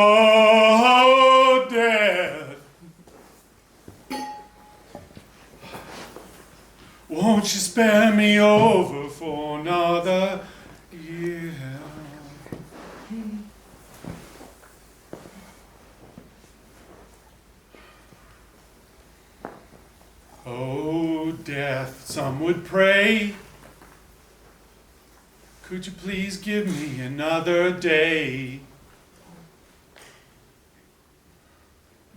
Oh, death, won't you spare me over for another year? Oh, death, some would pray, could you please give me another day?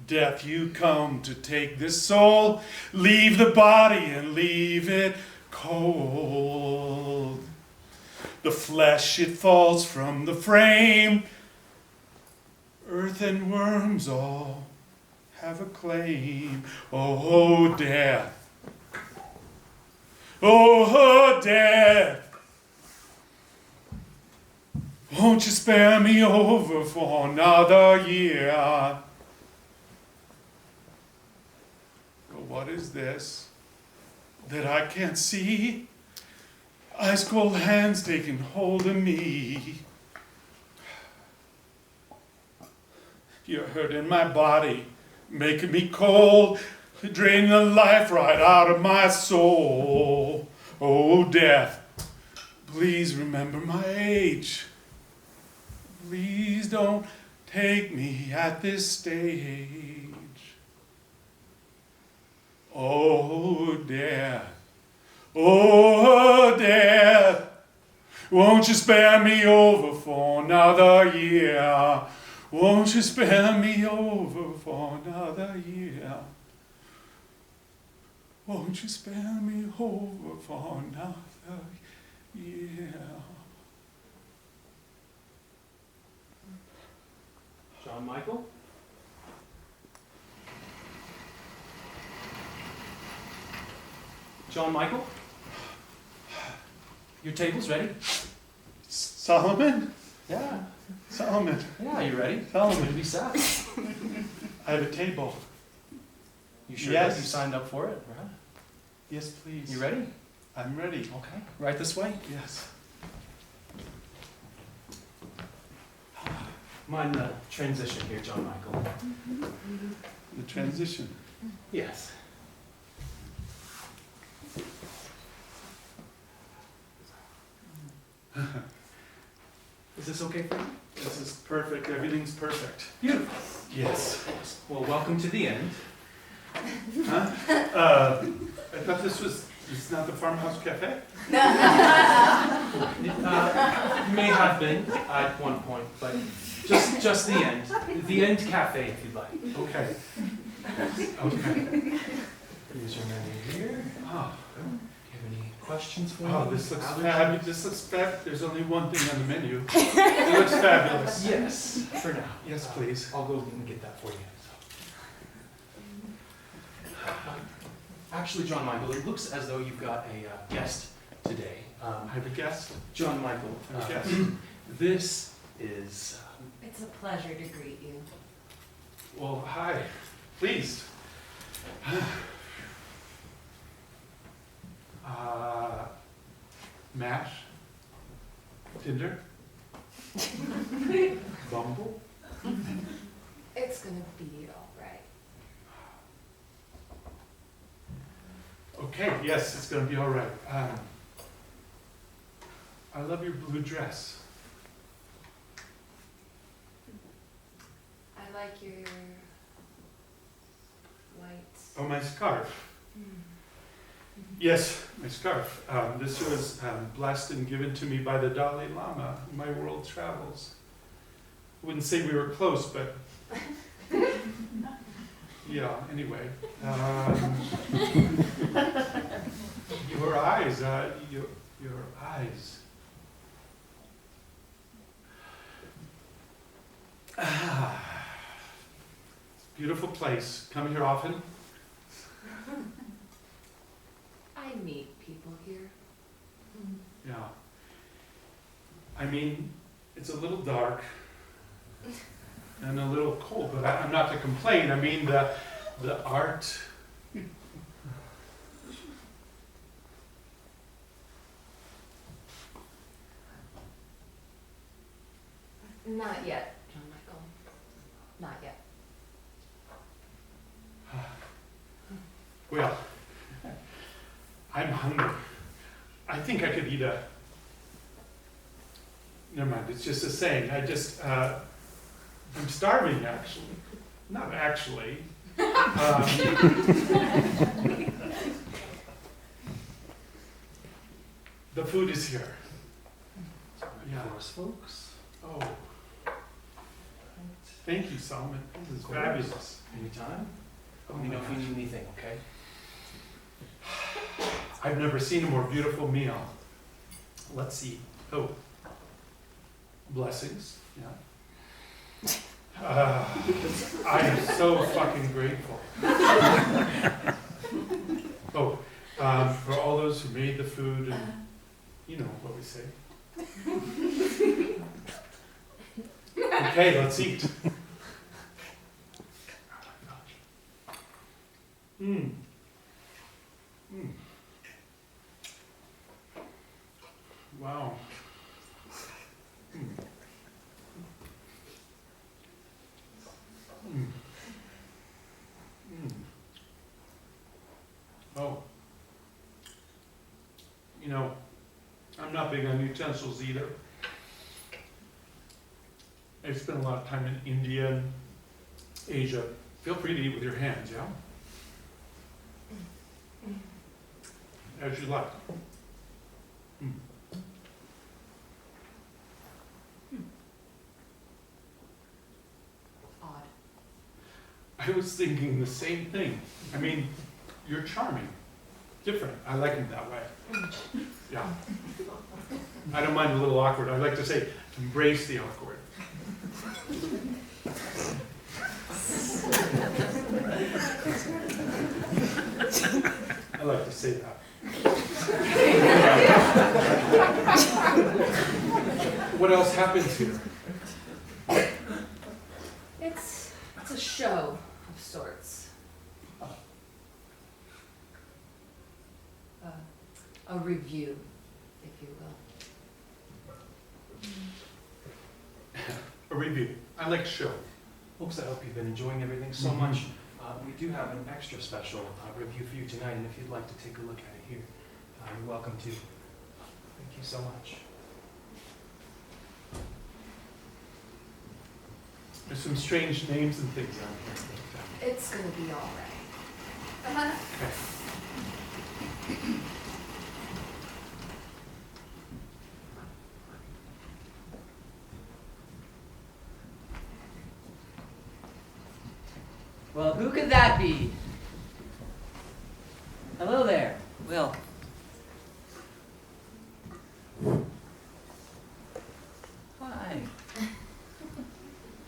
Death, you come to take this soul, leave the body and leave it cold. The flesh, it falls from the frame, earth and worms all have a claim. Oh, death. Oh, death. Won't you spare me over for another year? But what is this that I can't see? Ice cold hands taking hold of me. You're hurting my body, making me cold, draining the life right out of my soul. Oh, death, please remember my age. Please don't take me at this stage. Oh, death, oh, death, won't you spare me over for another year? Won't you spare me over for another year? Won't you spare me over for another year? John Michael? John Michael? Your table's ready. Solomon? Yeah. Solomon. Yeah, you ready? Solomon. To be sat. I have a table. You sure Yes. that you signed up for it, right? Yes, please. You ready? I'm ready. Okay. Right this way. Yes. Mind the transition here, John Michael. The transition. Yes. Is this okay for you? This is perfect. Everything's perfect. Beautiful. Yes. Well, welcome to the end. Huh? I thought this is not the Farmhouse Cafe? It may have been at one point, but just the end. The end cafe, if you'd like. Okay. Okay. Here's your menu here. Oh, Do you have any questions for me? oh, this looks Allergy? fabulous. This looks fab. There's only one thing on the menu. It looks fabulous. Yes, for now. Yes, please. I'll go and get that for you. Actually, John Michael, it looks as though you've got a guest today. I have a guest. John Michael, I have a guest. this is... It's a pleasure to greet you. Well, hi. Pleased. Mash. Tinder. Bumble. It's gonna be all right. Okay, yes, it's going to be all right. I love your blue dress. I like your white. Oh, my scarf. Yes, my scarf. This was blessed and given to me by the Dalai Lama, my world travels. I wouldn't say we were close, but yeah, anyway. Your eyes, your eyes. Beautiful place. Come here often? I meet people here. Yeah. I mean, it's a little dark and a little cold, but I'm not to complain. I mean, the art. Not yet, John Well, I'm hungry. I think I could eat a... Never mind, it's just a saying. I'm starving, actually. Not actually. The food is here. Yeah, for us folks. Oh, thank you, Solomon. This is fabulous. Anytime. Oh Let me my know if you gosh. need anything, okay? I've never seen a more beautiful meal. Let's see. Oh, blessings. Yeah. I am so fucking grateful. Oh, for all those who made the food, and you know what we say. Okay, let's eat. Mmm. Mm. Wow. Mm. Mm. Mm. Oh. You know, I'm not big on utensils either. I've spent a lot of time in India and Asia. Feel free to eat with your hands, yeah? As you like. Mm. Odd. I was thinking the same thing. I mean, you're charming. Different. I like him that way. Yeah. I don't mind a little awkward. I like to say, embrace the awkward. I like to say that. What else happens here? It's a show of sorts. A review, if you will. A review. I like show. Folks, I hope you've been enjoying everything so much. We do have an extra special review for you tonight, and if you'd like to take a look at it here, you're welcome to. Thank you so much. There's some strange names and things out here. It's gonna be all right. Okay. Well, who could that be? Hello there, Will. Hi.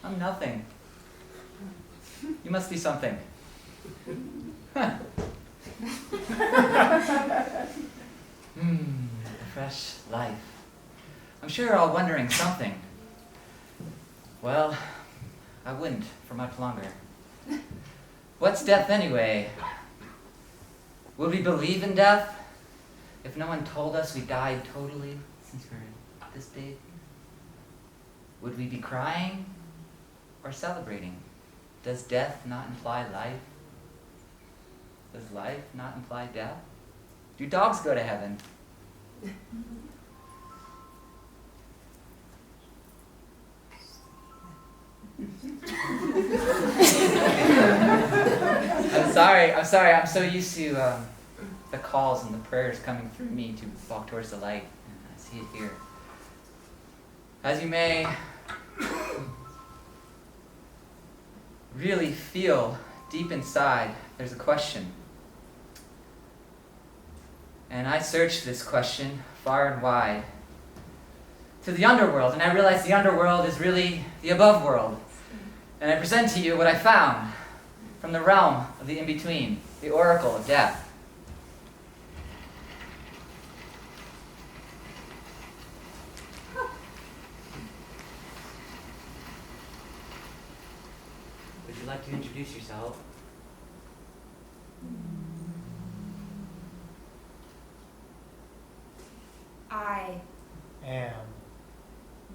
I'm nothing. You must be something. Huh. A fresh life. I'm sure you're all wondering something. Well, I wouldn't for much longer. What's death anyway? Would we believe in death if no one told us we died totally since we're this big? Would we be crying or celebrating? Does death not imply life? Does life not imply death? Do dogs go to heaven? I'm sorry, I'm so used to the calls and the prayers coming through me to walk towards the light, and I see it here. As you may really feel deep inside, there's a question. And I searched this question far and wide to the underworld, and I realized the underworld is really the above world. And I present to you what I found from the realm of the in-between, the oracle of death. Would you like to introduce yourself? I Am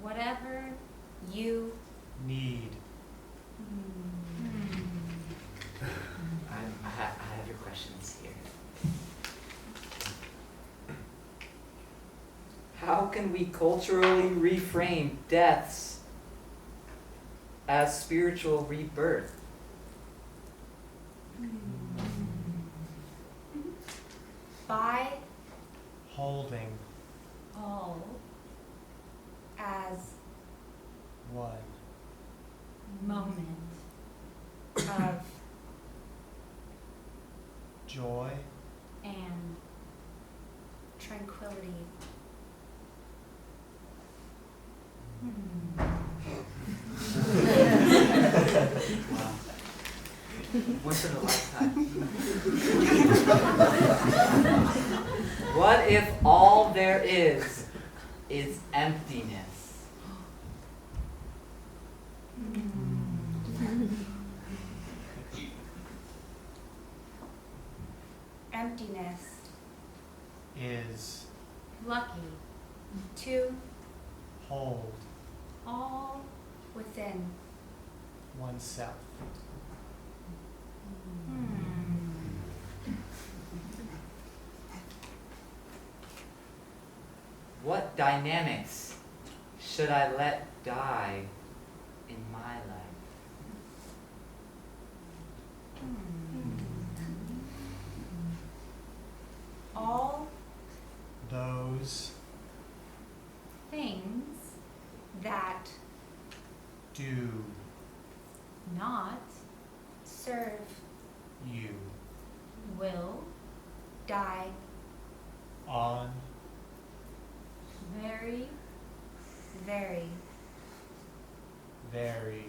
whatever you need. I have your questions here. can we culturally reframe deaths as spiritual rebirth? By Holding all as one moment of joy and tranquility. Wow. Once in a lifetime. What if all there is emptiness? Emptiness, is lucky to hold all within. oneself. What dynamics should I let die in my life? All Those things that do not serve you will die on very, very very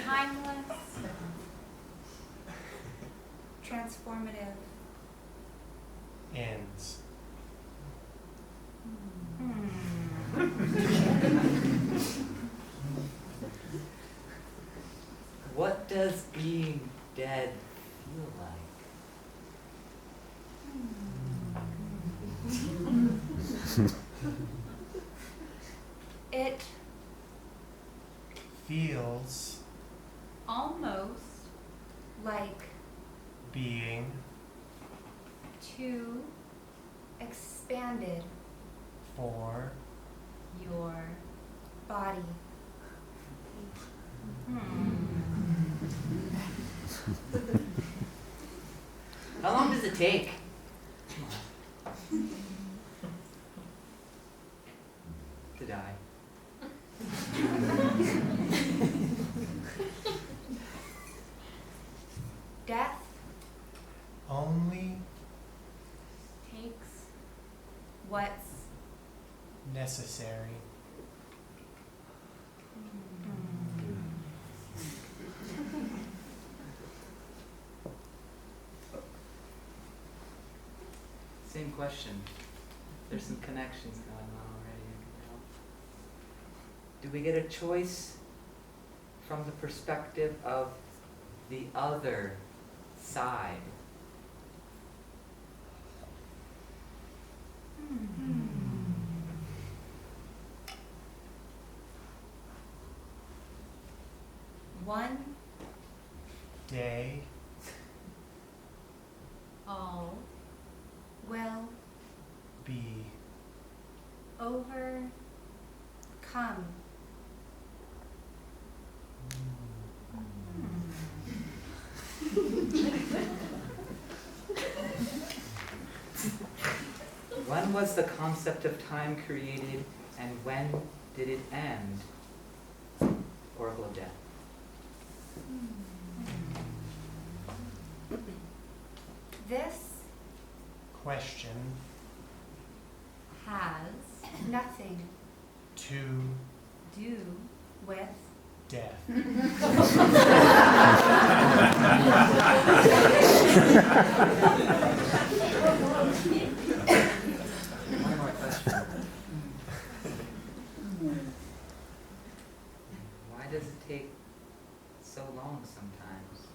timeless, transformative. ends. What does being dead feel like? It Feels almost like being too expanded for your body. How long does it take? To die. Death only takes what's necessary. Same question. There's some connections going on already. Do we get a choice from the perspective of the other side? one Day all will be overcome. When was the concept of time created and when did it end? Oracle of Death. This question has nothing to do with death. One more question. Why does it take so long sometimes?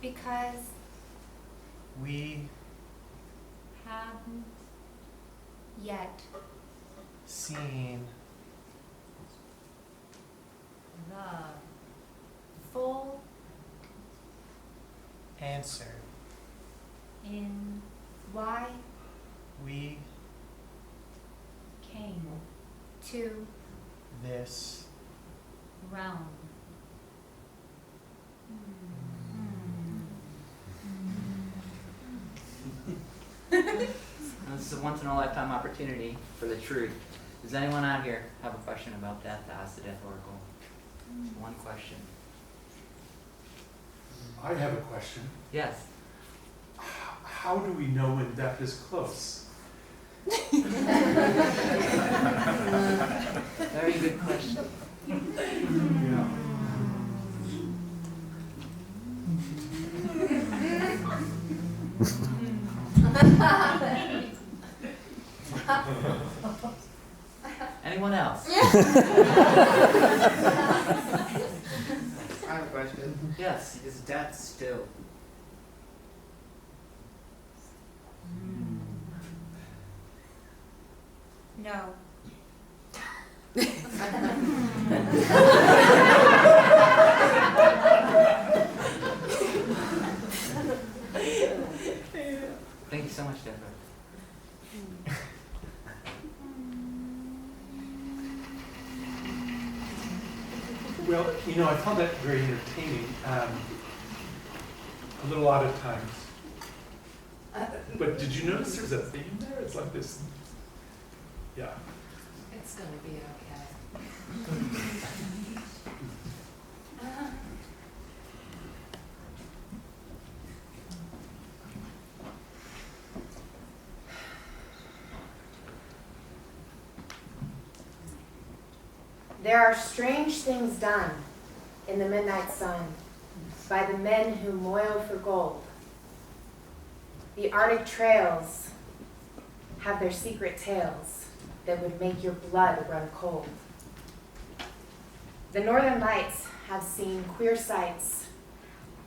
Because We haven't yet seen the full answer. In why We came to this realm. This is a once in a lifetime opportunity for the truth. Does anyone out here have a question about death to ask the Death Oracle? One question. I have a question. Yes. How do we know when death is close? Very good question. Yeah. Anyone else? I have a question. Yes. Is death still? No. Thank you so much, Deborah. Well, I found that very entertaining, a little odd at times. But did you notice there's a theme there? It's like this, yeah. It's gonna be okay. There are strange things done in the midnight sun by the men who moil for gold. The Arctic trails have their secret tales that would make your blood run cold. The Northern Lights have seen queer sights,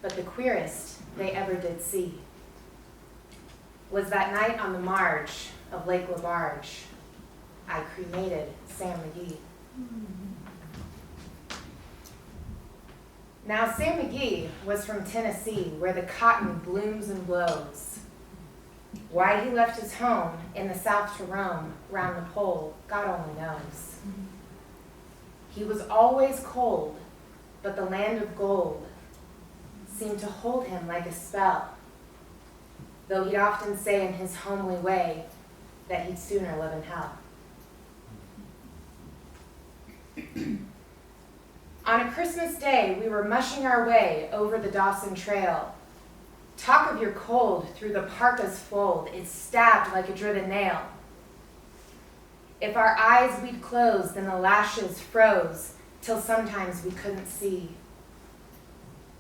but the queerest they ever did see was that night on the marge of Lake LaBarge. I cremated Sam McGee. Now, Sam McGee was from Tennessee, where the cotton blooms and blows. Why he left his home in the South to roam round the pole, God only knows. He was always cold, but the land of gold seemed to hold him like a spell, though he'd often say in his homely way that he'd sooner live in hell. On a Christmas day, we were mushing our way over the Dawson Trail. Talk of your cold through the parka's fold, it stabbed like a driven nail. If our eyes we'd close, then the lashes froze, till sometimes we couldn't see.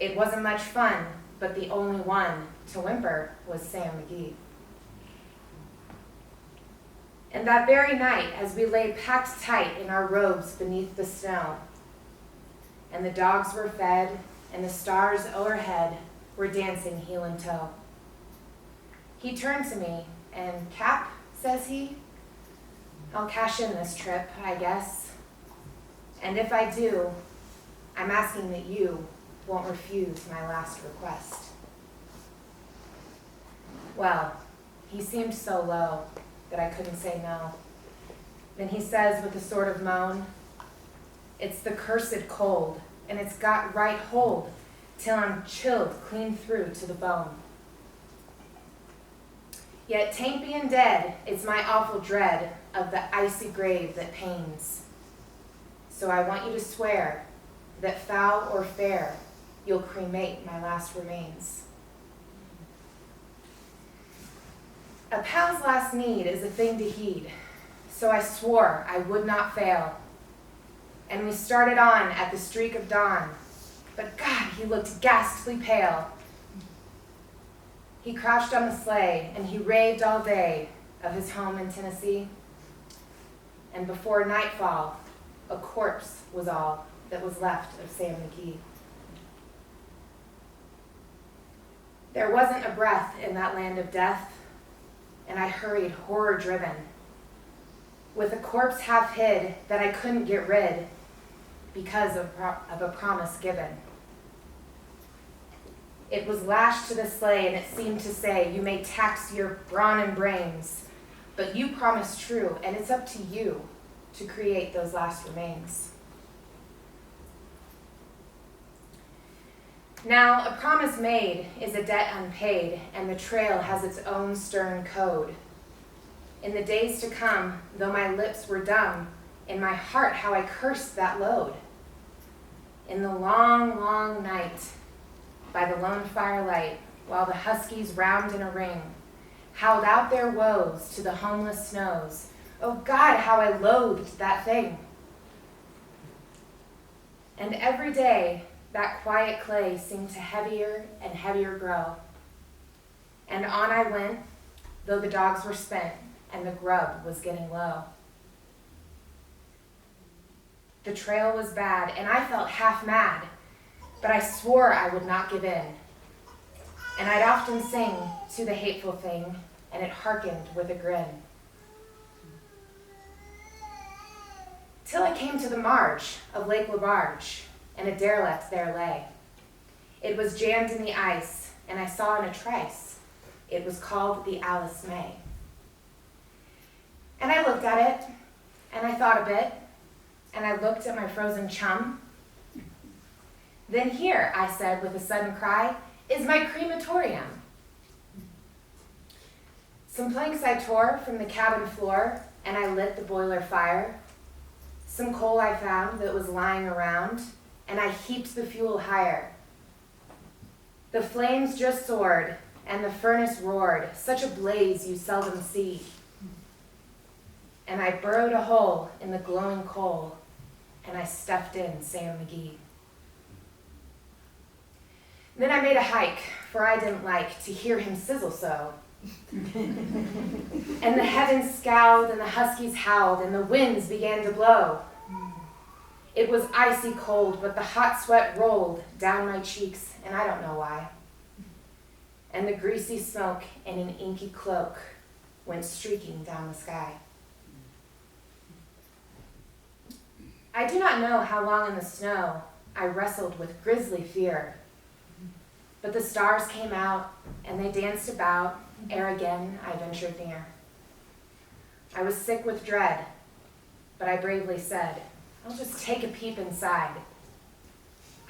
It wasn't much fun, but the only one to whimper was Sam McGee. And that very night, as we lay packed tight in our robes beneath the snow, and the dogs were fed, and the stars overhead were dancing heel and toe, he turned to me, and Cap, says he, I'll cash in this trip, I guess. And if I do, I'm asking that you won't refuse my last request. Well, he seemed so low that I couldn't say no. Then he says with a sort of moan, it's the cursed cold, and it's got right hold, till I'm chilled clean through to the bone. Yet tain't being dead, it's my awful dread of the icy grave that pains. So I want you to swear that foul or fair, you'll cremate my last remains. A pal's last need is a thing to heed, so I swore I would not fail. And we started on at the streak of dawn, but God, he looked ghastly pale. He crouched on the sleigh, and he raved all day of his home in Tennessee. And before nightfall, a corpse was all that was left of Sam McGee. There wasn't a breath in that land of death, and I hurried horror-driven, with a corpse half hid that I couldn't get rid because of a promise given. It was lashed to the sleigh, and it seemed to say, "You may tax your brawn and brains, but you promised true, and it's up to you to create those last remains." Now, a promise made is a debt unpaid, and the trail has its own stern code. In the days to come, though my lips were dumb, in my heart how I cursed that load. In the long, long night, by the lone firelight, while the huskies round in a ring howled out their woes to the homeless snows, oh God, how I loathed that thing. And every day, that quiet clay seemed to heavier and heavier grow. And on I went, though the dogs were spent and the grub was getting low. The trail was bad, and I felt half mad, but I swore I would not give in. And I'd often sing to the hateful thing, and it hearkened with a grin. Till I came to the marge of Lake Labarge, and a derelict there lay. It was jammed in the ice, and I saw in a trice, it was called the Alice May. And I looked at it, and I thought a bit, and I looked at my frozen chum. Then here, I said with a sudden cry, is my crematorium. Some planks I tore from the cabin floor, and I lit the boiler fire. Some coal I found that was lying around, and I heaped the fuel higher. The flames just soared, and the furnace roared, such a blaze you seldom see. And I burrowed a hole in the glowing coal, and I stuffed in Sam McGee. Then I made a hike, for I didn't like to hear him sizzle so. And the heavens scowled, and the huskies howled, and the winds began to blow. It was icy cold, but the hot sweat rolled down my cheeks, and I don't know why. And the greasy smoke in an inky cloak went streaking down the sky. I do not know how long in the snow I wrestled with grisly fear, but the stars came out, and they danced about ere again I ventured near. I was sick with dread, but I bravely said, I'll just take a peep inside.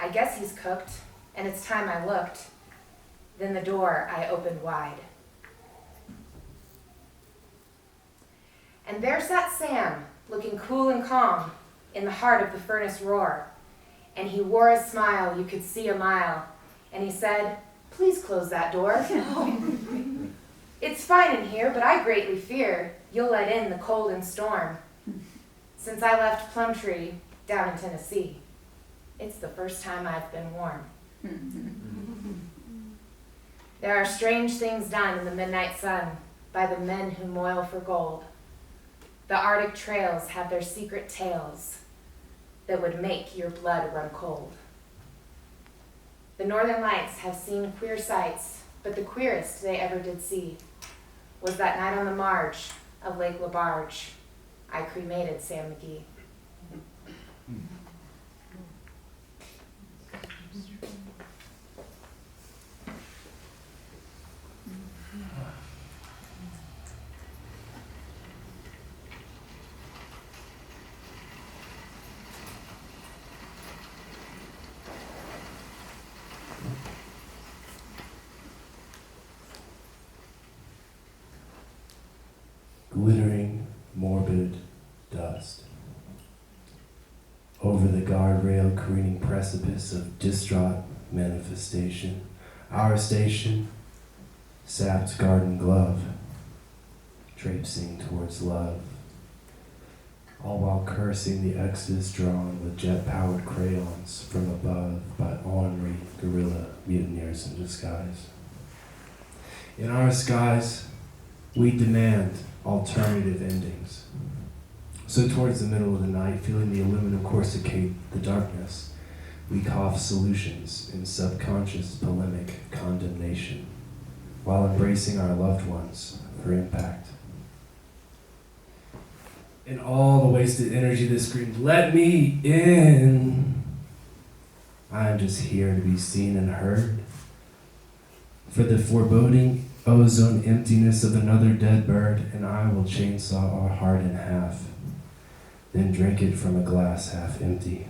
I guess he's cooked, and it's time I looked. Then the door I opened wide. And there sat Sam, looking cool and calm, in the heart of the furnace roar. And he wore a smile you could see a mile, and he said, please close that door. It's fine in here, but I greatly fear you'll let in the cold and storm. Since I left Plumtree down in Tennessee, it's the first time I've been warm. There are strange things done in the midnight sun by the men who moil for gold. The Arctic trails have their secret tales that would make your blood run cold. The Northern Lights have seen queer sights, but the queerest they ever did see was that night on the marge of Lake Labarge. I cremated Sam McGee. Glittering, morbid dust. Over the guardrail careening precipice of distraught manifestation, our station, sapped garden glove, traipsing towards love, all while cursing the X's drawn with jet-powered crayons from above by ornery guerrilla mutineers in disguise. In our skies, we demand alternative endings. So towards the middle of the night, feeling the aluminum corsicate the darkness, we cough solutions in subconscious polemic condemnation, while embracing our loved ones for impact. In all the wasted energy that screamed, let me in, I am just here to be seen and heard, for the foreboding ozone emptiness of another dead bird, and I will chainsaw our heart in half, then drink it from a glass half empty.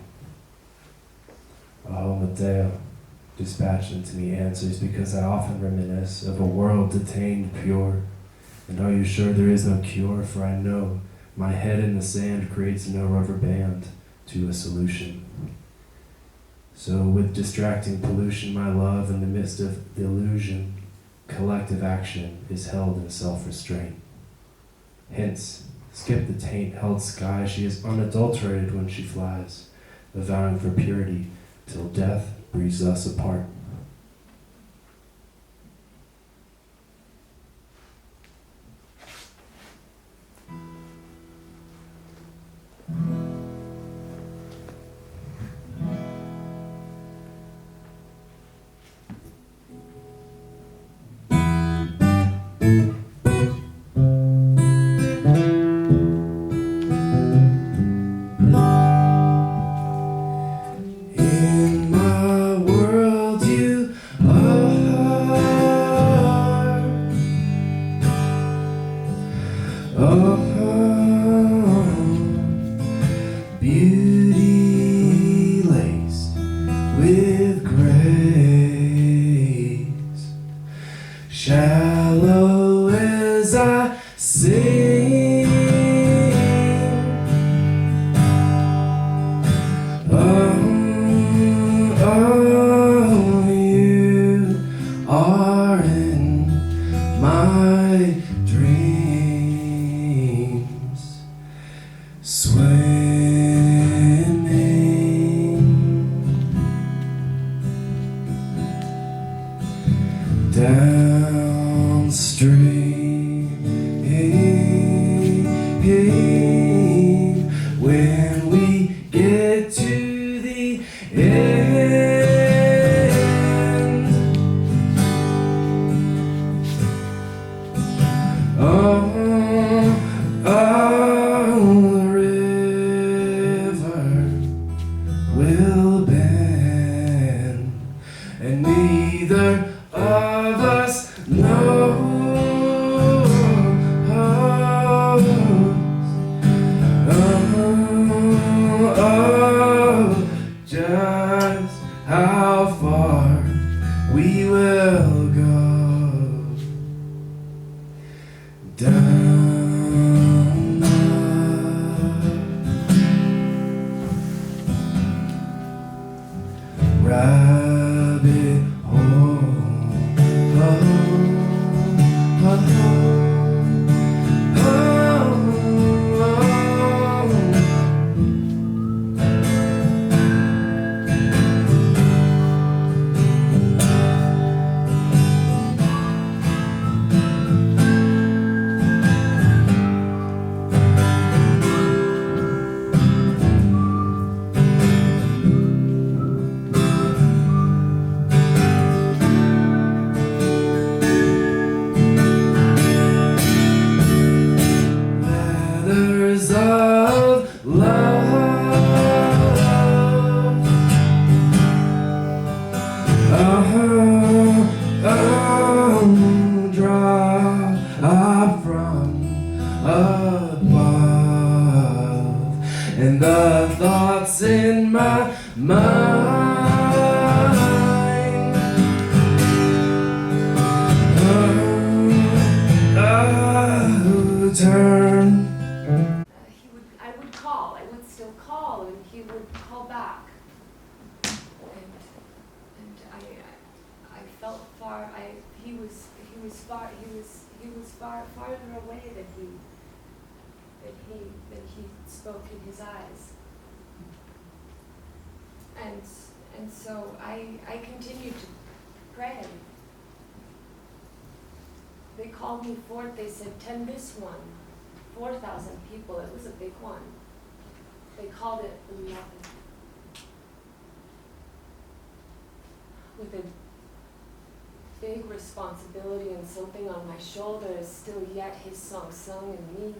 Oh, Mateo, dispatch unto me answers, because I often reminisce of a world detained pure. And are you sure there is no cure? For I know my head in the sand creates no rubber band to a solution. So with distracting pollution, my love, in the midst of the illusion, collective action is held in self-restraint. Hence, skip the taint held sky, she is unadulterated when she flies, avowing for purity till death breathes us apart. In my world you are. Oh, beauty laced with grace, shallow as I sing. Oh, you are in my dreams, swimming downstream. When we get to the end, oh, the river will bend, and neither of us knows just how far we will go down the rabbit hole. Letters of love, drop from above, and the thoughts in my mind, turn. I would call, I would still call, and he would call back. And I felt far, he was farther away than he spoke in his eyes. And so I continued to pray. They called me forth, they said, 10 this one, 4,000 people, it was a big one. They called it 11. With a big responsibility and something on my shoulders, still yet his song sung in me.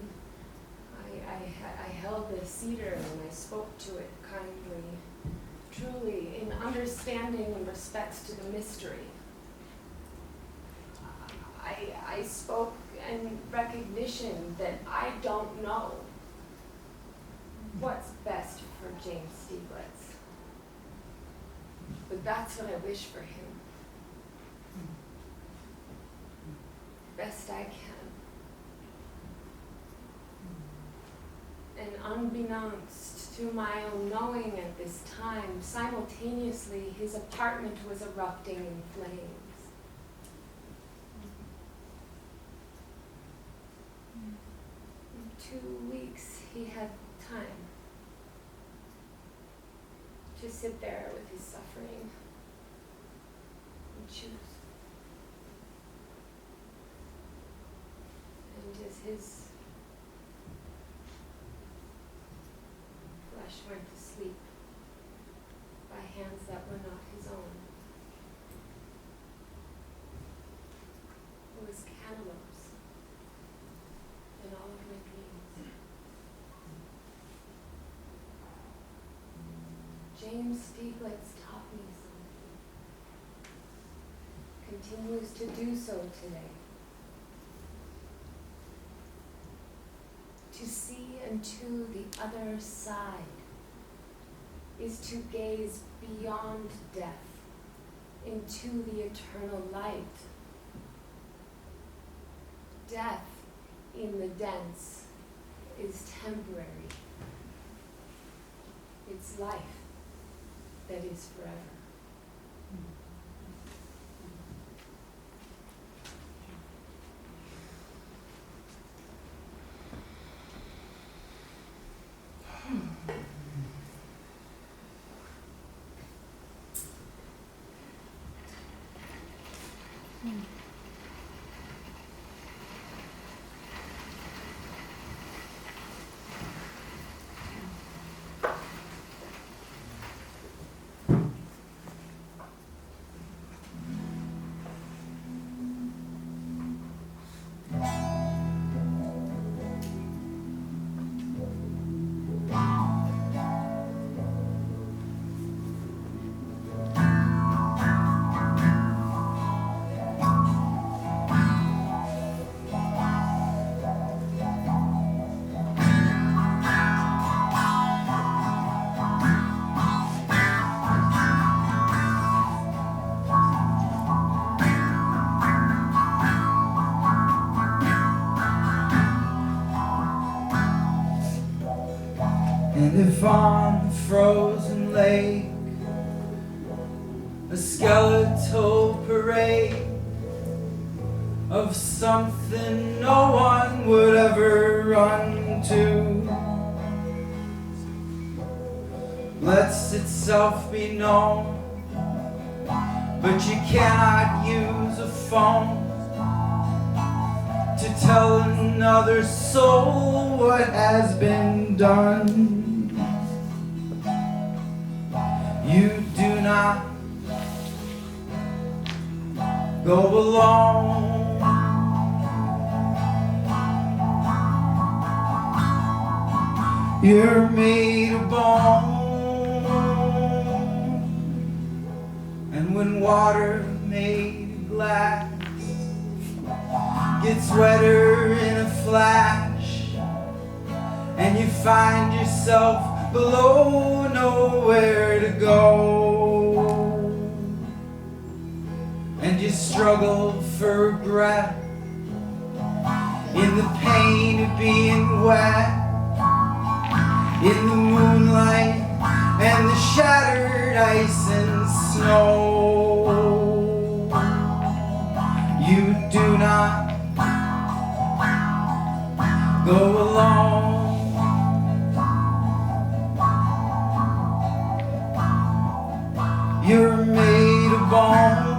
I held the cedar and I spoke to it kindly, truly in understanding and respects to the mystery. I spoke in recognition that I don't know what's best for James Stieglitz. But that's what I wish for him. Best I can. And unbeknownst to my own knowing at this time, simultaneously his apartment was erupting in flames. In 2 weeks he had time to sit there with his suffering and choose. And as his flesh went to sleep by hands that were not his own, it was cantaloupes in all of my dreams. James Stieglitz taught me something, continues to do so today. To see into the other side is to gaze beyond death into the eternal light. Death in the dense is temporary. It's life that is forever. And if on a frozen lake, a skeletal parade of something no one would ever run to lets itself be known, but you cannot use a phone to tell another soul what has been done. You do not go alone. You're made of bone, and when water made of glass gets wetter in a flash, and you find yourself below, nowhere to go, and you struggle for breath in the pain of being wet, in the moonlight and the shattered ice and snow. You do not go alone. You're made of bone.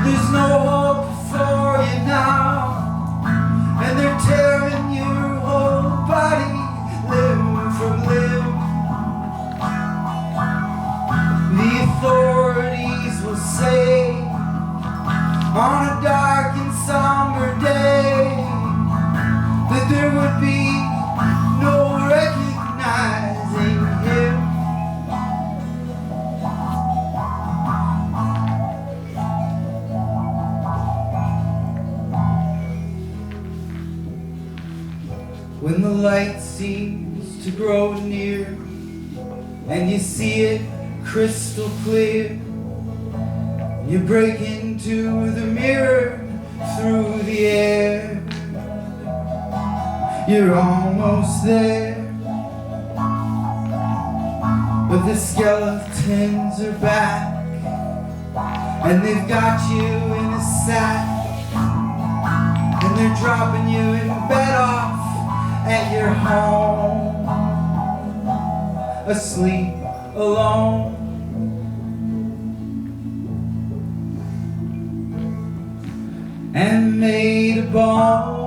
There's no hope for you now, and they're tearing your whole body limb from limb. The authorities will say on a dark and somber day that there would be no recognizing him. When the light seems to grow near and you see it crystal clear, you break into the mirror through the air. You're almost there, but the skeletons are back, and they've got you in a sack, and they're dropping you in bed off at your home, asleep alone. And made of bone.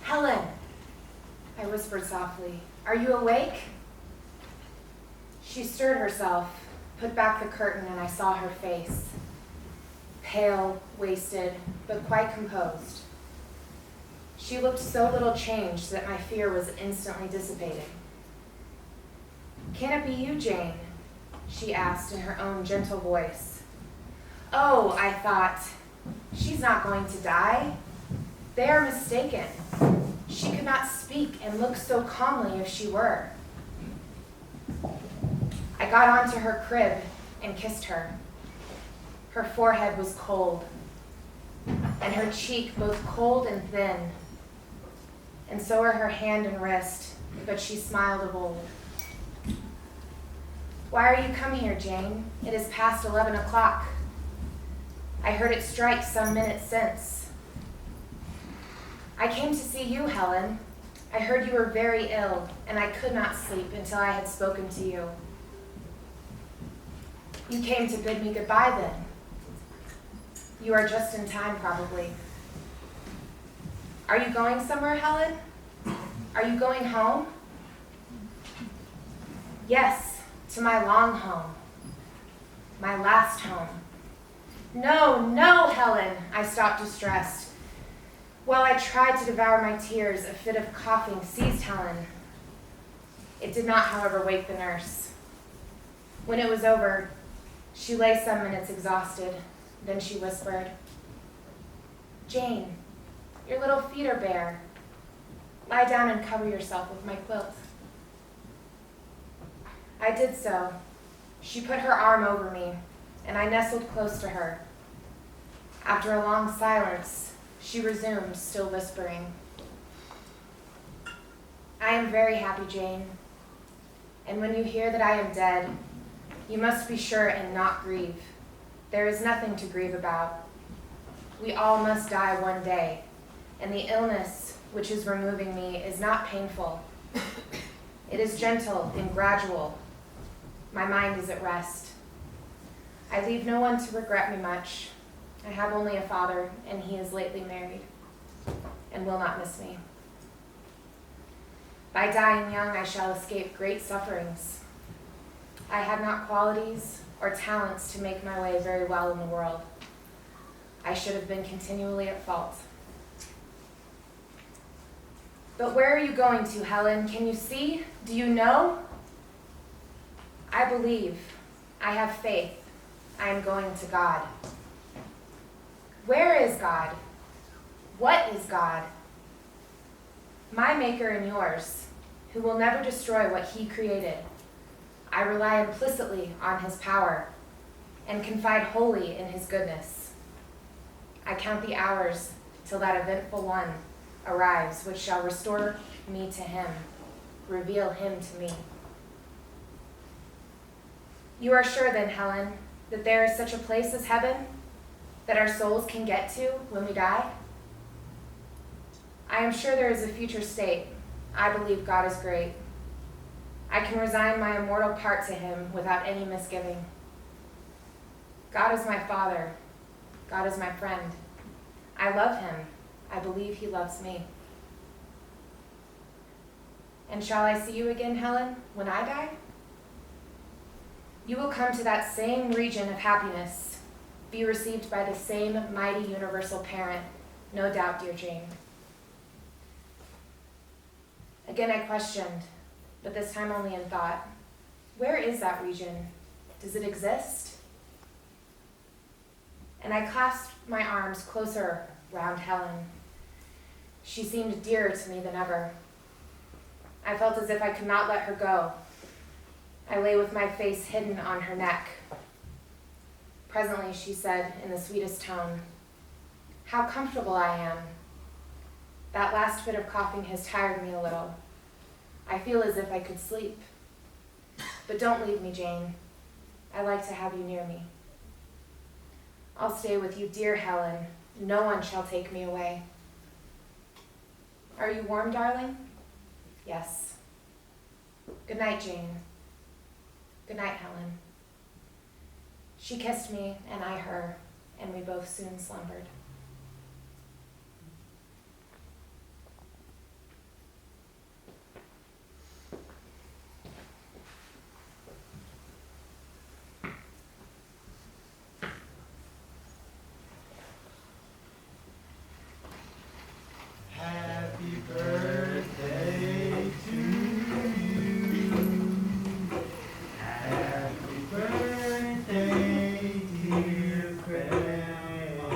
Helen, I whispered softly, are you awake? She stirred herself, put back the curtain, and I saw her face. Pale, wasted, but quite composed. She looked so little changed that my fear was instantly dissipating. Can it be you, Jane? She asked in her own gentle voice. Oh, I thought, she's not going to die. They are mistaken. She could not speak and look so calmly if she were. I got onto her crib and kissed her. Her forehead was cold, and her cheek both cold and thin, and so were her hand and wrist, but she smiled of old. Why are you coming here, Jane? It is past 11 o'clock. I heard it strike some minutes since. I came to see you, Helen. I heard you were very ill, and I could not sleep until I had spoken to you. You came to bid me goodbye then. You are just in time, probably. Are you going somewhere, Helen? Are you going home? Yes, to my long home. My last home. No, no, Helen, I stopped distressed. While I tried to devour my tears, a fit of coughing seized Helen. It did not, however, wake the nurse. When it was over, she lay some minutes exhausted. Then she whispered, Jane, your little feet are bare. Lie down and cover yourself with my quilt. I did so. She put her arm over me, and I nestled close to her. After a long silence, she resumed, still whispering, I am very happy, Jane. And when you hear that I am dead, you must be sure and not grieve. There is nothing to grieve about. We all must die one day, and the illness which is removing me is not painful. It is gentle and gradual. My mind is at rest. I leave no one to regret me much. I have only a father, and he is lately married, and will not miss me. By dying young, I shall escape great sufferings. I had not qualities or talents to make my way very well in the world. I should have been continually at fault. But where are you going to, Helen? Can you see? Do you know? I believe. I have faith. I am going to God. Where is God? What is God? My maker and yours, who will never destroy what he created. I rely implicitly on his power and confide wholly in his goodness. I count the hours till that eventful one arrives, which shall restore me to him, reveal him to me. You are sure then, Helen, that there is such a place as heaven that our souls can get to when we die? I am sure there is a future state. I believe God is great. I can resign my immortal part to him without any misgiving. God is my Father. God is my friend. I love him. I believe he loves me. And shall I see you again, Helen, when I die? You will come to that same region of happiness, be received by the same mighty universal parent, no doubt, dear Jane. Again I questioned, but this time only in thought. Where is that region? Does it exist? And I clasped my arms closer round Helen. She seemed dearer to me than ever. I felt as if I could not let her go. I lay with my face hidden on her neck. Presently she said in the sweetest tone, "How comfortable I am. That last bit of coughing has tired me a little. I feel as if I could sleep. But don't leave me, Jane. I like to have you near me. I'll stay with you, dear Helen. No one shall take me away. Are you warm, darling? Yes. Good night, Jane. Good night, Helen." She kissed me, and I her, and we both soon slumbered. Happy birthday to you. Happy birthday, dear Grandma.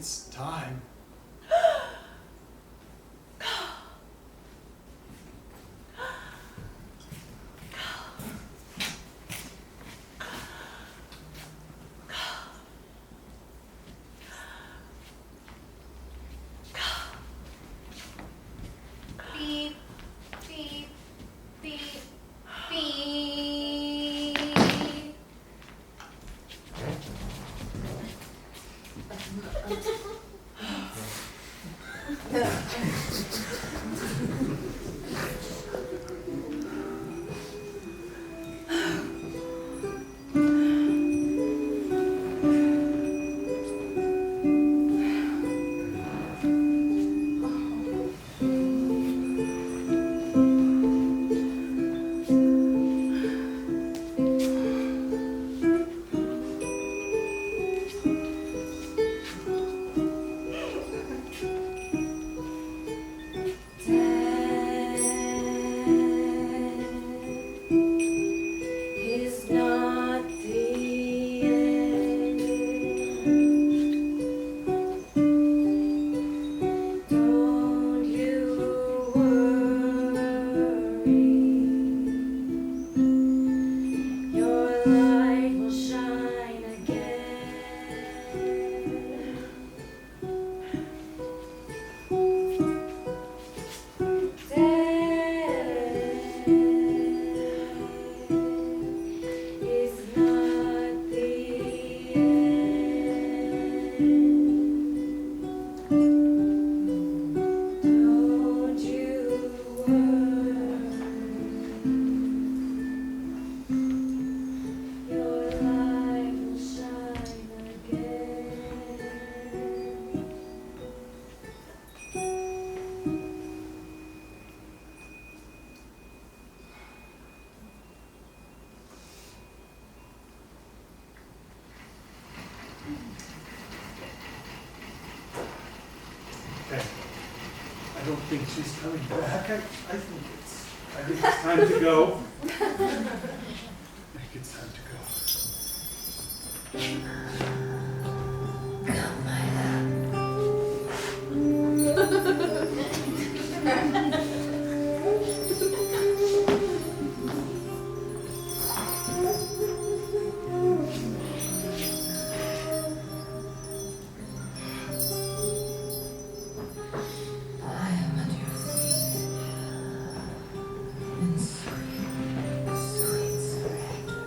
it's time. Beep, beep, beep, beep. Is not the end. Don't you worry, your light will shine again. Is not the end. Don't you worry, your light will shine again. Okay. I don't think she's coming back. I think it's time to go. I think it's time to go. I am at your feet, in sweet, sweet surrender.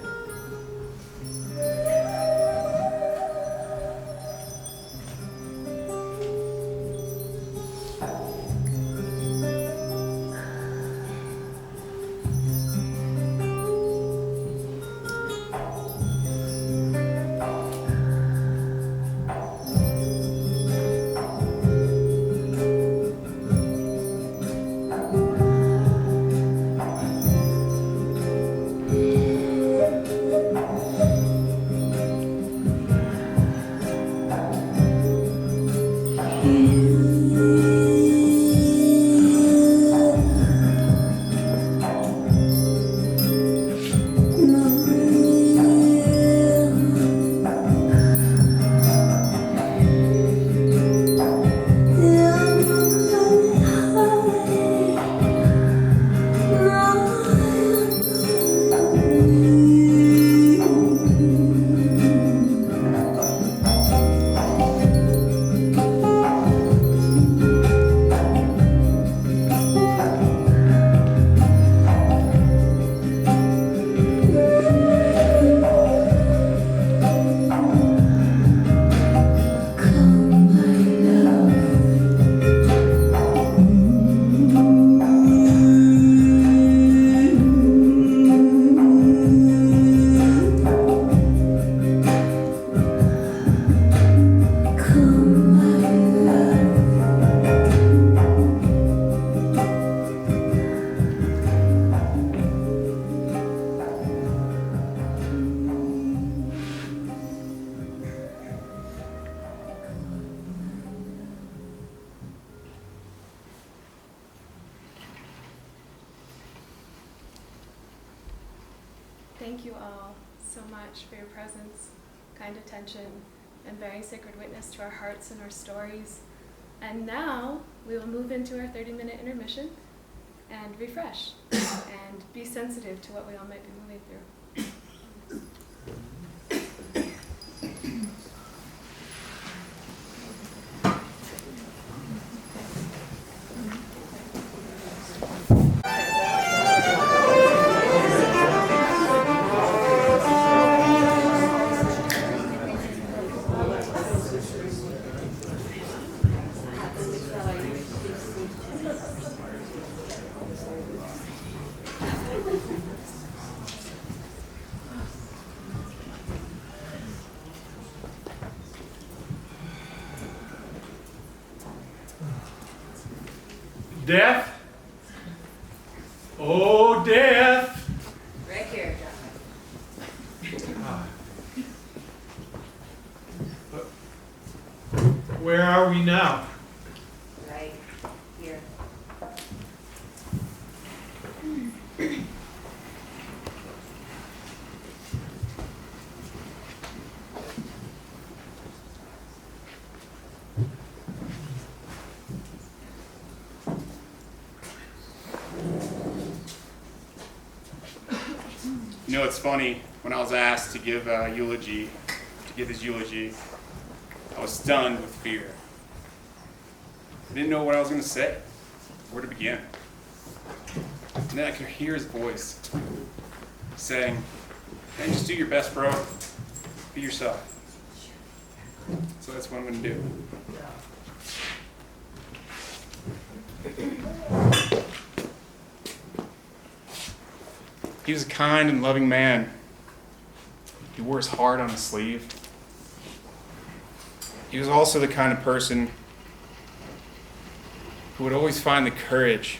Thank you all so much for your presence, kind attention, and bearing sacred witness to our hearts and our stories. And now we will move into our 30-minute intermission and refresh and be sensitive to what we all might be moving through. Death? Oh, death! Right here, Where are we now? right here. You know, it's funny, when I was asked to give a eulogy, this eulogy, I was stunned with fear. I didn't know what I was going to say, where to begin. And then I could hear his voice saying, "Man, just do your best, bro. Be yourself." So that's what I'm going to do. He was a kind and loving man. He wore his heart on his sleeve. He was also the kind of person who would always find the courage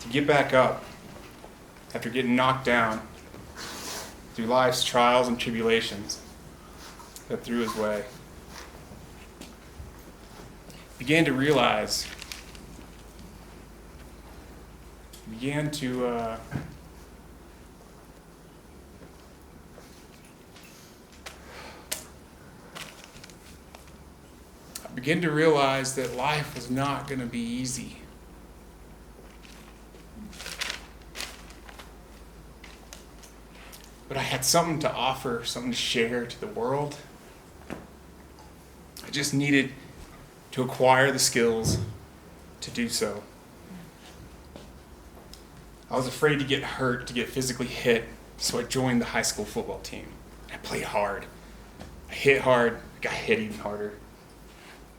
to get back up after getting knocked down through life's trials and tribulations that threw his way. He began to realize, that life was not going to be easy. But I had something to offer, something to share to the world. I just needed to acquire the skills to do so. I was afraid to get hurt, to get physically hit, so I joined the high school football team. I played hard. I hit hard, I got hit even harder.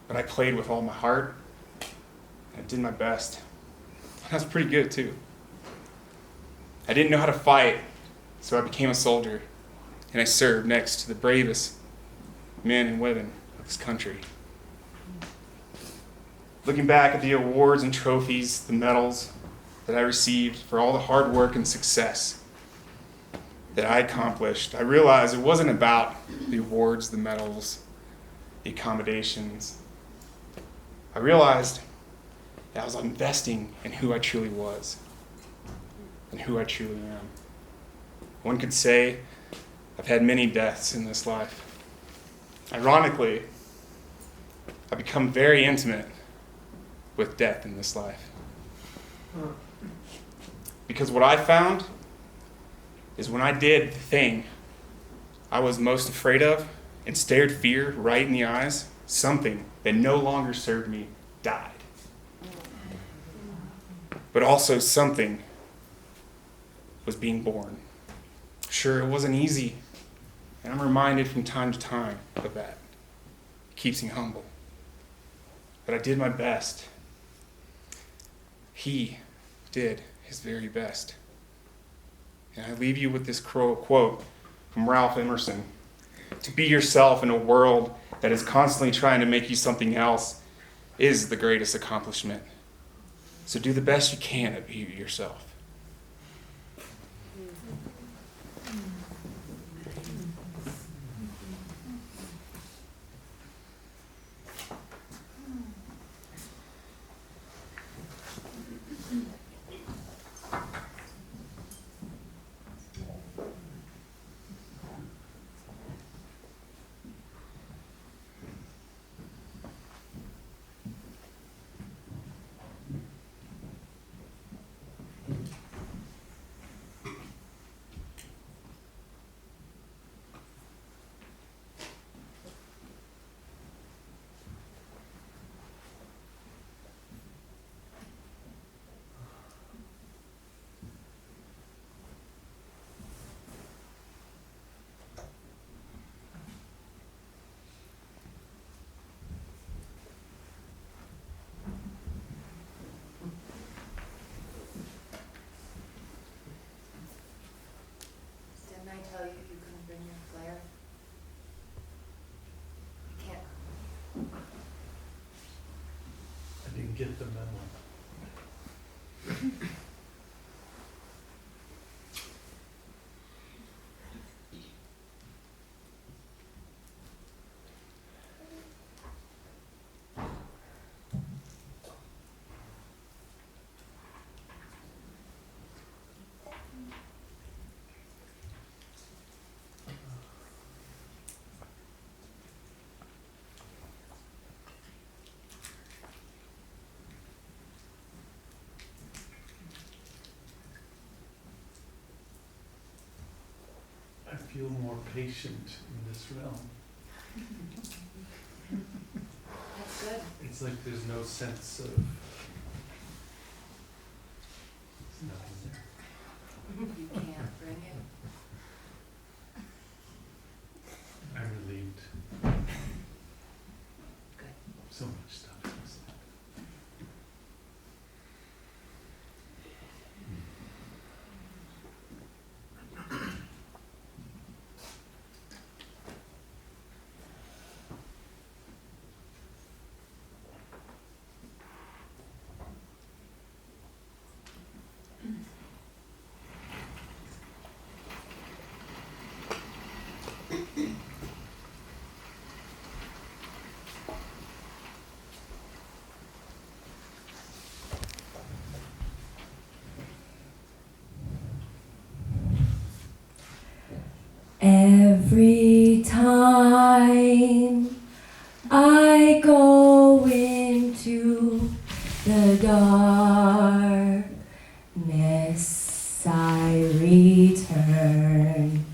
But I played with all my heart, and I did my best. And I was pretty good too. I didn't know how to fight, so I became a soldier, and I served next to the bravest men and women of this country. Looking back at the awards and trophies, the medals that I received for all the hard work and success that I accomplished, I realized it wasn't about the awards, the medals, the accommodations. I realized that I was investing in who I truly was and who I truly am. One could say I've had many deaths in this life. Ironically, I've become very intimate with death in this life. Because what I found is when I did the thing I was most afraid of and stared fear right in the eyes, something that no longer served me died. But also something was being born. Sure, it wasn't easy, and I'm reminded from time to time of that. It keeps me humble. But I did my best. He did his very best. And I leave you with this quote from Ralph Emerson. To be yourself in a world that is constantly trying to make you something else is the greatest accomplishment. So do the best you can at being yourself. get the memo. I feel more patient in this realm. That's good. It's like there's no sense of there's nothing there. You can't bring it. I'm relieved. Good. So much stuff. is like- Every time I go into the darkness, I return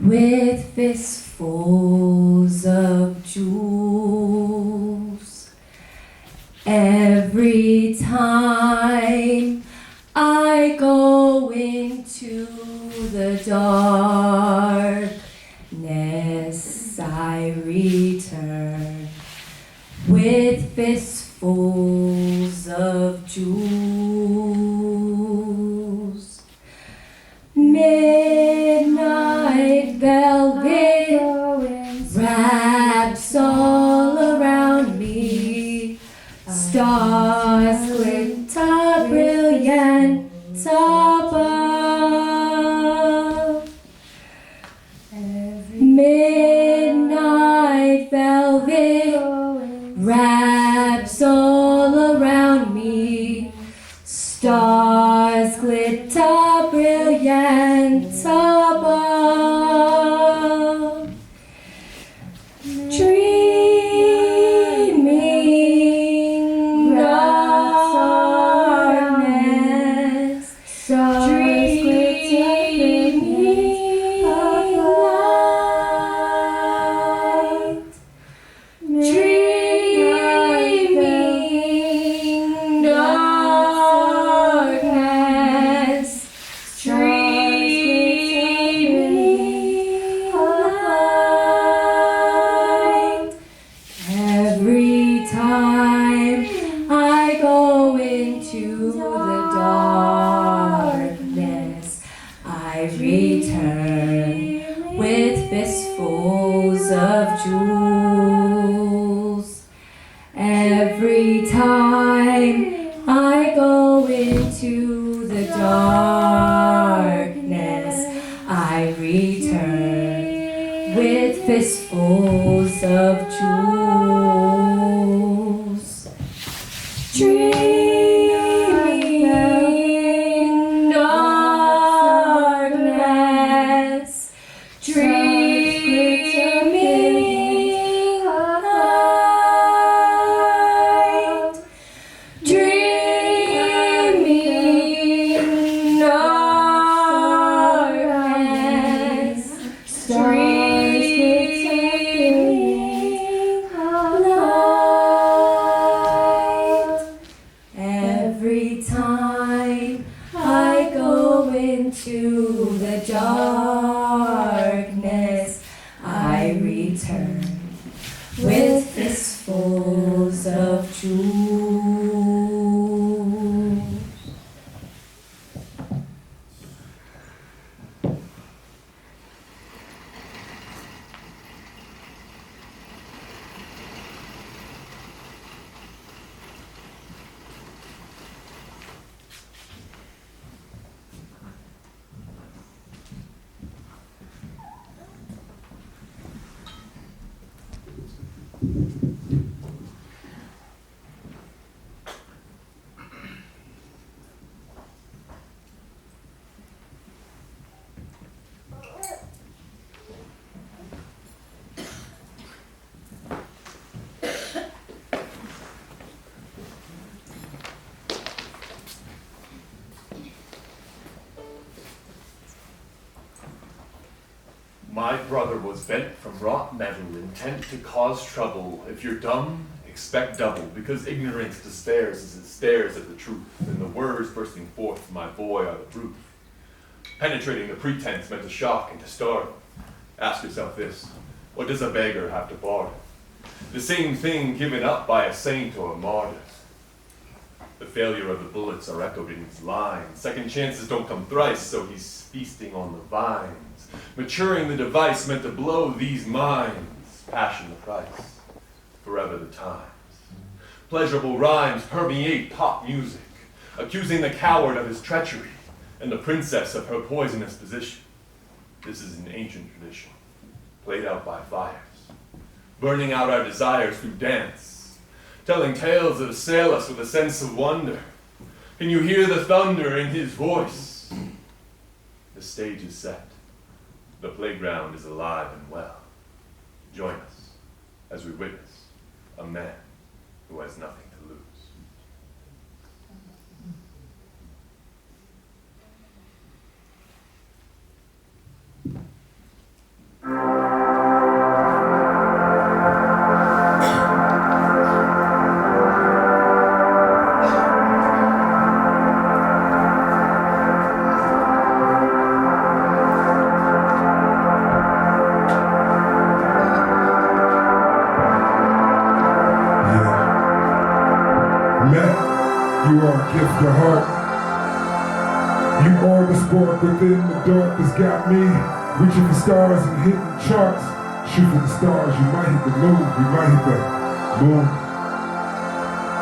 with fistfuls of jewels. Every time I go into the darkness, I return with fistfuls of jewels. Midnight velvet wraps all around me. Stars glitter brilliant above. Midnight velvet wraps all around me. Stars glitter brilliant above. Dreaming darkness, dreaming light, dreaming darkness, dreaming light. Every time I go into the darkness, I return with fistfuls of jewels. Every time I go into the darkness, I return with fistfuls of jewels. Dreaming darkness, dreaming light, dreaming darkness, dreaming light. Every time I go into the darkness, I return with fistfuls of jewels. My brother was bent from wrought metal, intent to cause trouble. If you're dumb, expect double, because ignorance despairs as it stares at the truth, and the words bursting forth from my boy are the proof. Penetrating the pretense meant to shock and to startle. Ask yourself this, what does a beggar have to barter? The same thing given up by a saint or a martyr. The failure of the bullets are echoed in his lines. Second chances don't come thrice, so he's feasting on the vines. Maturing the device meant to blow these minds. Passion the price, forever the times. Pleasurable rhymes permeate pop music, accusing the coward of his treachery and the princess of her poisonous position. This is an ancient tradition, played out by fires, burning out our desires through dance, telling tales that assail us with a sense of wonder. Can you hear the thunder in his voice? The stage is set. The playground is alive and well. Join us as we witness a man who has nothing to lose. You are a gift of heart. You are the spark within the dark that's got me reaching for stars and hitting charts. Shoot for the stars, you might hit the moon, you might hit the moon.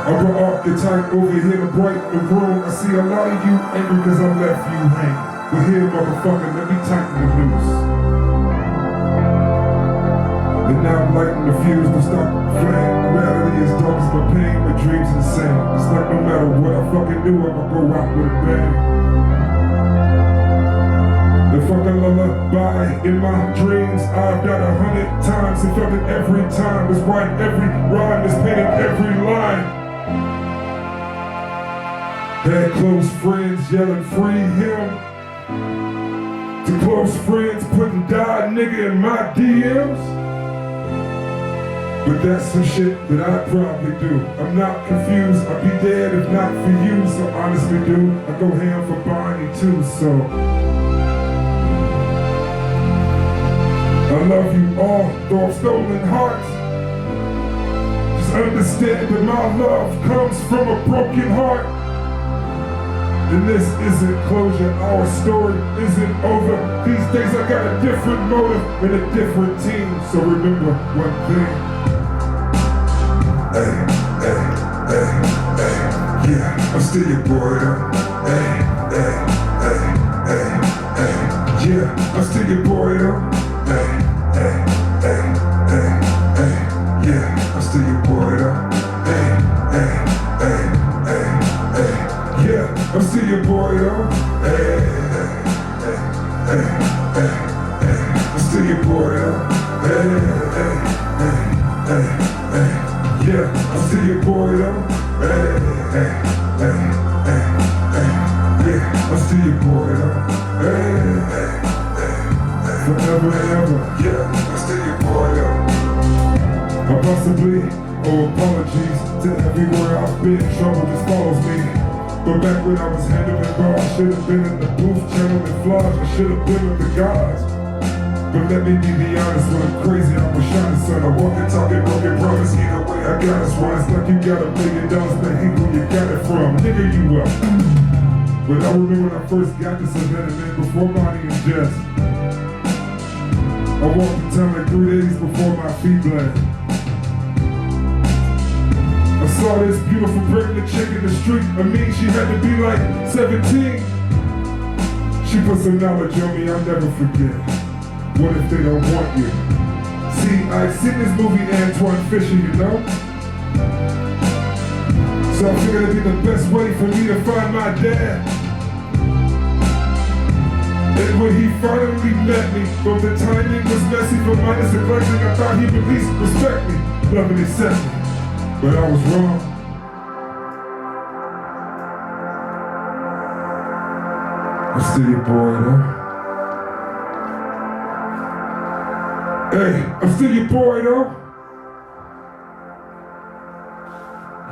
Upper archetype over here to brighten the room. I see a lot of you angry because I left you hanging. But here, motherfucker, let me tighten the noose. And now I'm lighting the fuse to stop the flame. Reality is dark as my pain, my dreams insane. It's like no matter what I fucking do, I'ma go out with a bang. The fucking lullaby in my dreams, I've got 100 times and felt it every time. It's right, every rhyme is painted every line. Had close friends yelling free him. To close friends putting die nigga in my DMs. But that's some shit that I probably do. I'm not confused, I'd be dead if not for you. So honestly do, I go ham for Bonnie too, so I love you all, though I've stolen hearts. Just understand that my love comes from a broken heart. And this isn't closure, our story isn't over. These days I got a different motive and a different team. So remember one thing. Hey, hey, hey, hey, yeah, I'm still your boy, hey, hey, hey, hey, hey, yeah, I'm still your boy, hey, hey, hey, hey, hey, yeah, I'm still your boy, hey, hey, hey, hey, hey, yeah, I'm still your boy, hey, hey, hey, hey, hey, hey, I'm still your boy, hey, hey, hey, hey, hey. Yeah, I'm still your boy though. Hey, hey, hey, hey, hey. Yeah, I'm still your boy though. Hey, hey, hey, hey. Forever and ever. Yeah, I'm still your boy though. Or possibly, apologies to everywhere I've been. Trouble just follows me. But back when I was handling bars, I should have been in the booth channeling flaws. I should have been with the gods. But let me be honest, when I'm crazy, I'm a shining son. I walk and talk and broken promise, either way I got us one. It's like you got $1 million, but ain't who you got it from. Nigga, you up. But I remember when I first got this event, man, before Bonnie and Jess. I walked in town like 3 days before my feet bled. I saw this beautiful pregnant chick in the street. I mean, she had to be like 17. She put some knowledge on me I'll never forget. What if they don't want you? See, I'd seen this movie Antoine Fisher, you know? So I figured it'd be the best way for me to find my dad. And when he finally met me, though the timing was messy for minus and blessing, I thought he'd at least respect me, love and accept me. But I was wrong. I'm still your boy, though. Hey, I'm still your boy, though.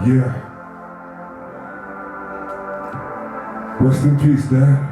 Yeah. Rest in peace, Dad.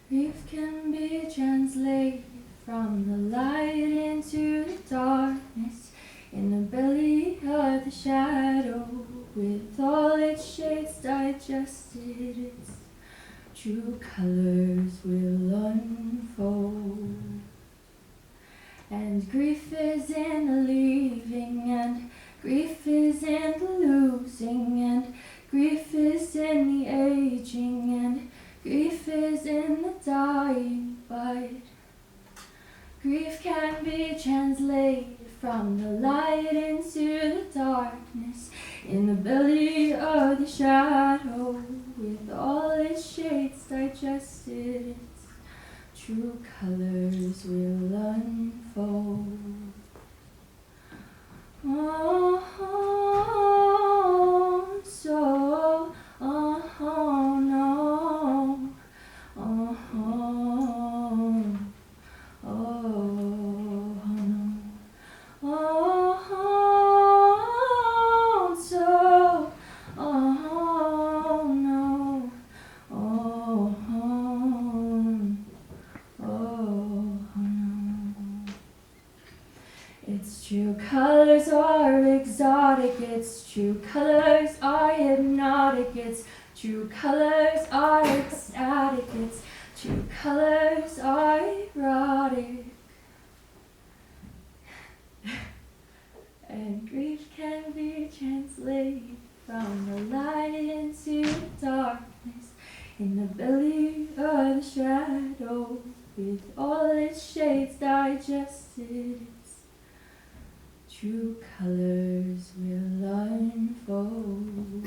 Grief can be translated from the light into the darkness, in the belly of the shadow, with all its shades digested, its true colors will unfold. And grief is in the leaving, and grief is in the losing, and grief is in the aging, and grief is in the dying. But grief can be translated from the light into the darkness, in the belly of the shadow, with all its shades digested, its true colors will unfold. Oh, so on. erotic, it's true colors are hypnotic, it's true colors are ecstatic, it's true colors are erotic. And grief can be translated from the light into the darkness, in the belly of the shadow, with all its shades digested, its true colors will unfold.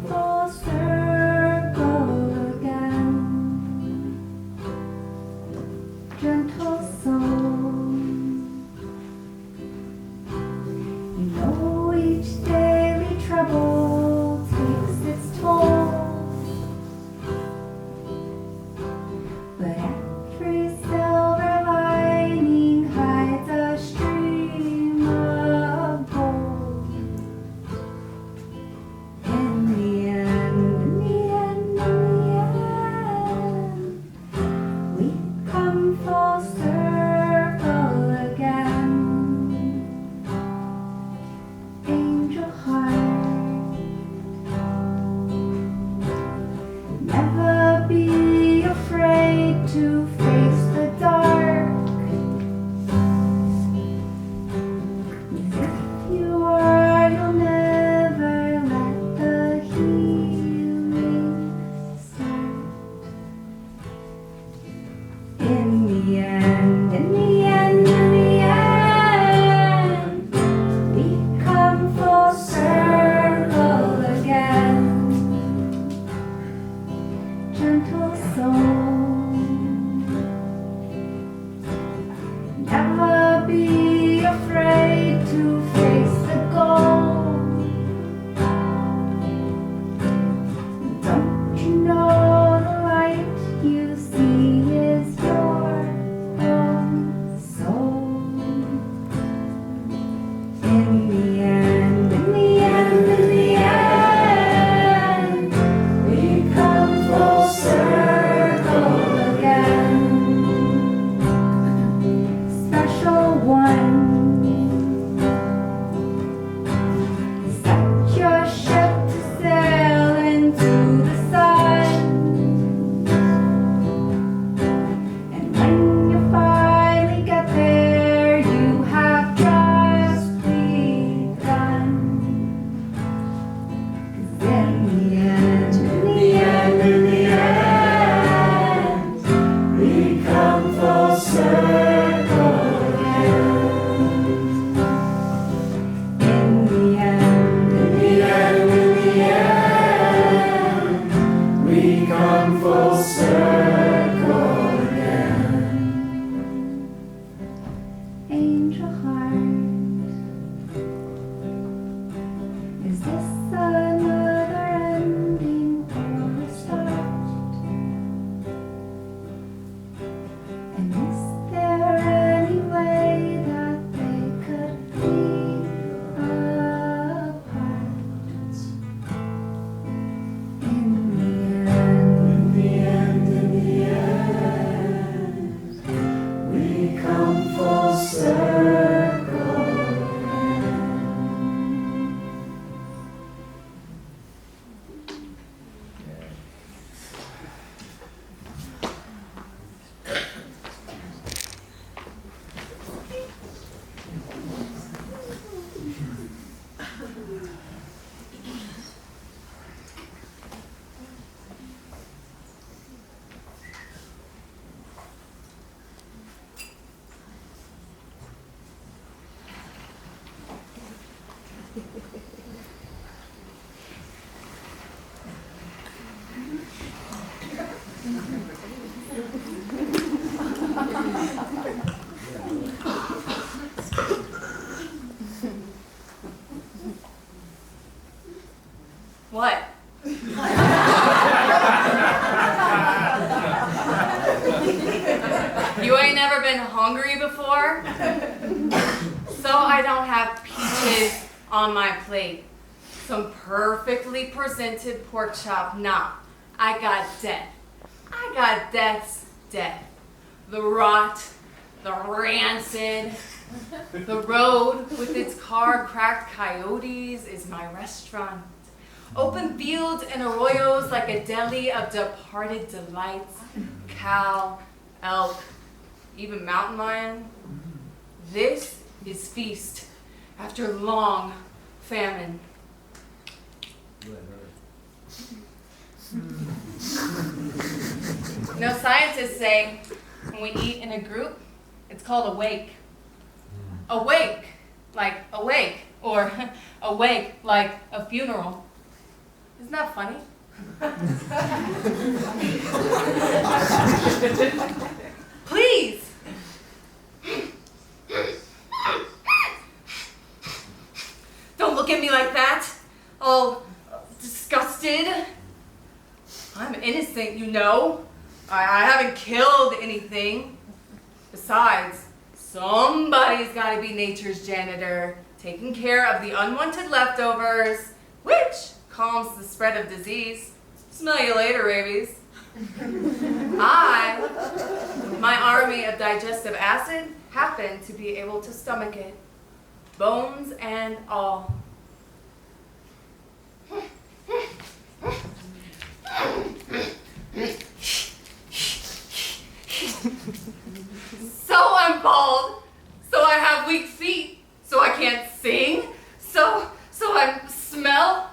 Full circle. What? You ain't never been hungry before? So I don't have peaches on my plate. Some perfectly presented pork chop. Nah, I got death. I got death's death. The rot, the rancid, the road with its car-cracked coyotes is my restaurant. Open fields and arroyos like a deli of departed delights. Cow, elk, even mountain lion. This is feast after long famine. No, scientists say when we eat in a group, it's called awake. Awake, like awake, or awake like a funeral. Isn't that funny? Please. Don't look at me like that, all disgusted. I'm innocent, you know. I haven't killed anything. Besides, somebody's got to be nature's janitor, taking care of the unwanted leftovers, which calms the spread of disease. Smell you later, rabies. I, with my army of digestive acid, happen to be able to stomach it, bones and all. So I'm bald, so I have weak feet, so I can't sing, so I smell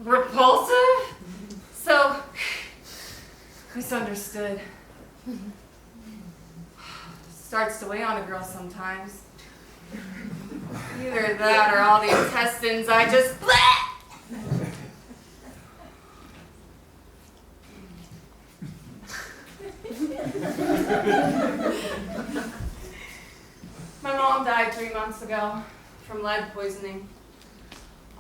repulsive, so misunderstood. Starts to weigh on a girl sometimes. Either that or all the intestines I just bleh! My mom died 3 months ago from lead poisoning.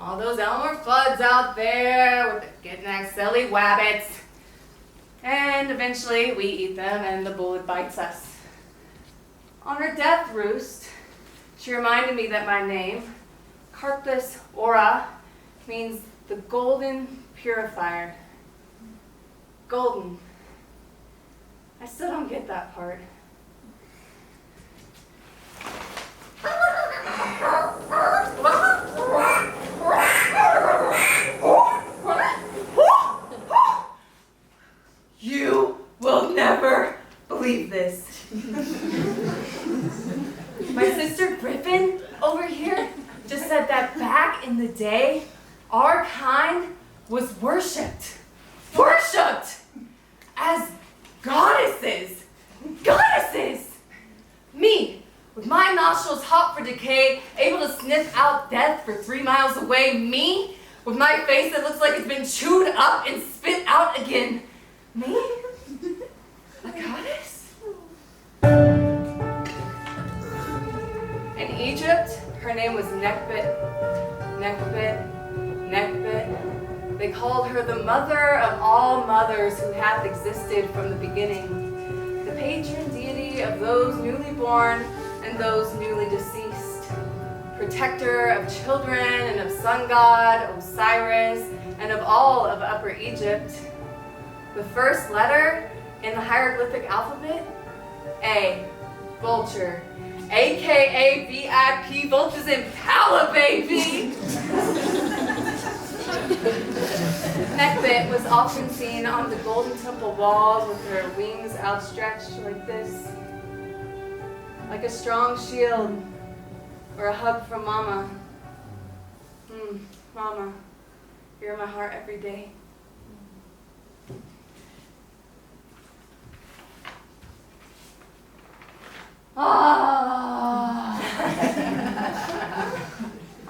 All those Elmer Fuds out there with the kidnapped silly wabbits. And eventually we eat them and the bullet bites us. On her death roost, she reminded me that my name, Carpus Ora, means the golden purifier. Golden. I still don't get that part. You will never believe this. My sister Griffin over here just said that back in the day, our kind was worshipped as goddesses. Me, with my nostrils hot for decay, able to sniff out death for 3 miles away. Me, with my face that looks like it's been chewed up and spit out again. Me? A goddess? In Egypt, her name was Nekhbit. They called her the mother of all mothers who hath existed from the beginning, the patron deity of those newly born and those newly deceased, protector of children and of sun god Osiris and of all of Upper Egypt. The first letter in the hieroglyphic alphabet, A, vulture, aka VIP, vultures Impala, baby! Nekhbit was often seen on the Golden Temple walls with her wings outstretched like this, like a strong shield or a hug from Mama. Mama, you're in my heart every day.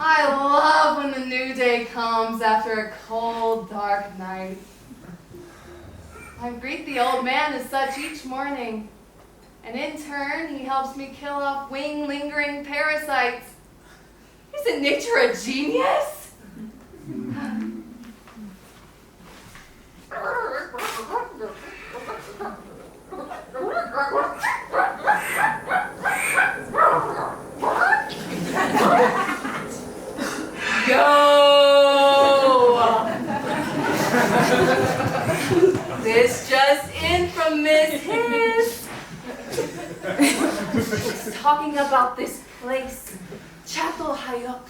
I love when the new day comes after a cold, dark night. I greet the old man as such each morning, and in turn, he helps me kill off wing-lingering parasites. Isn't nature a genius? Yo! This just in from Miss Hiss. She's talking about this place, Çatalhöyük,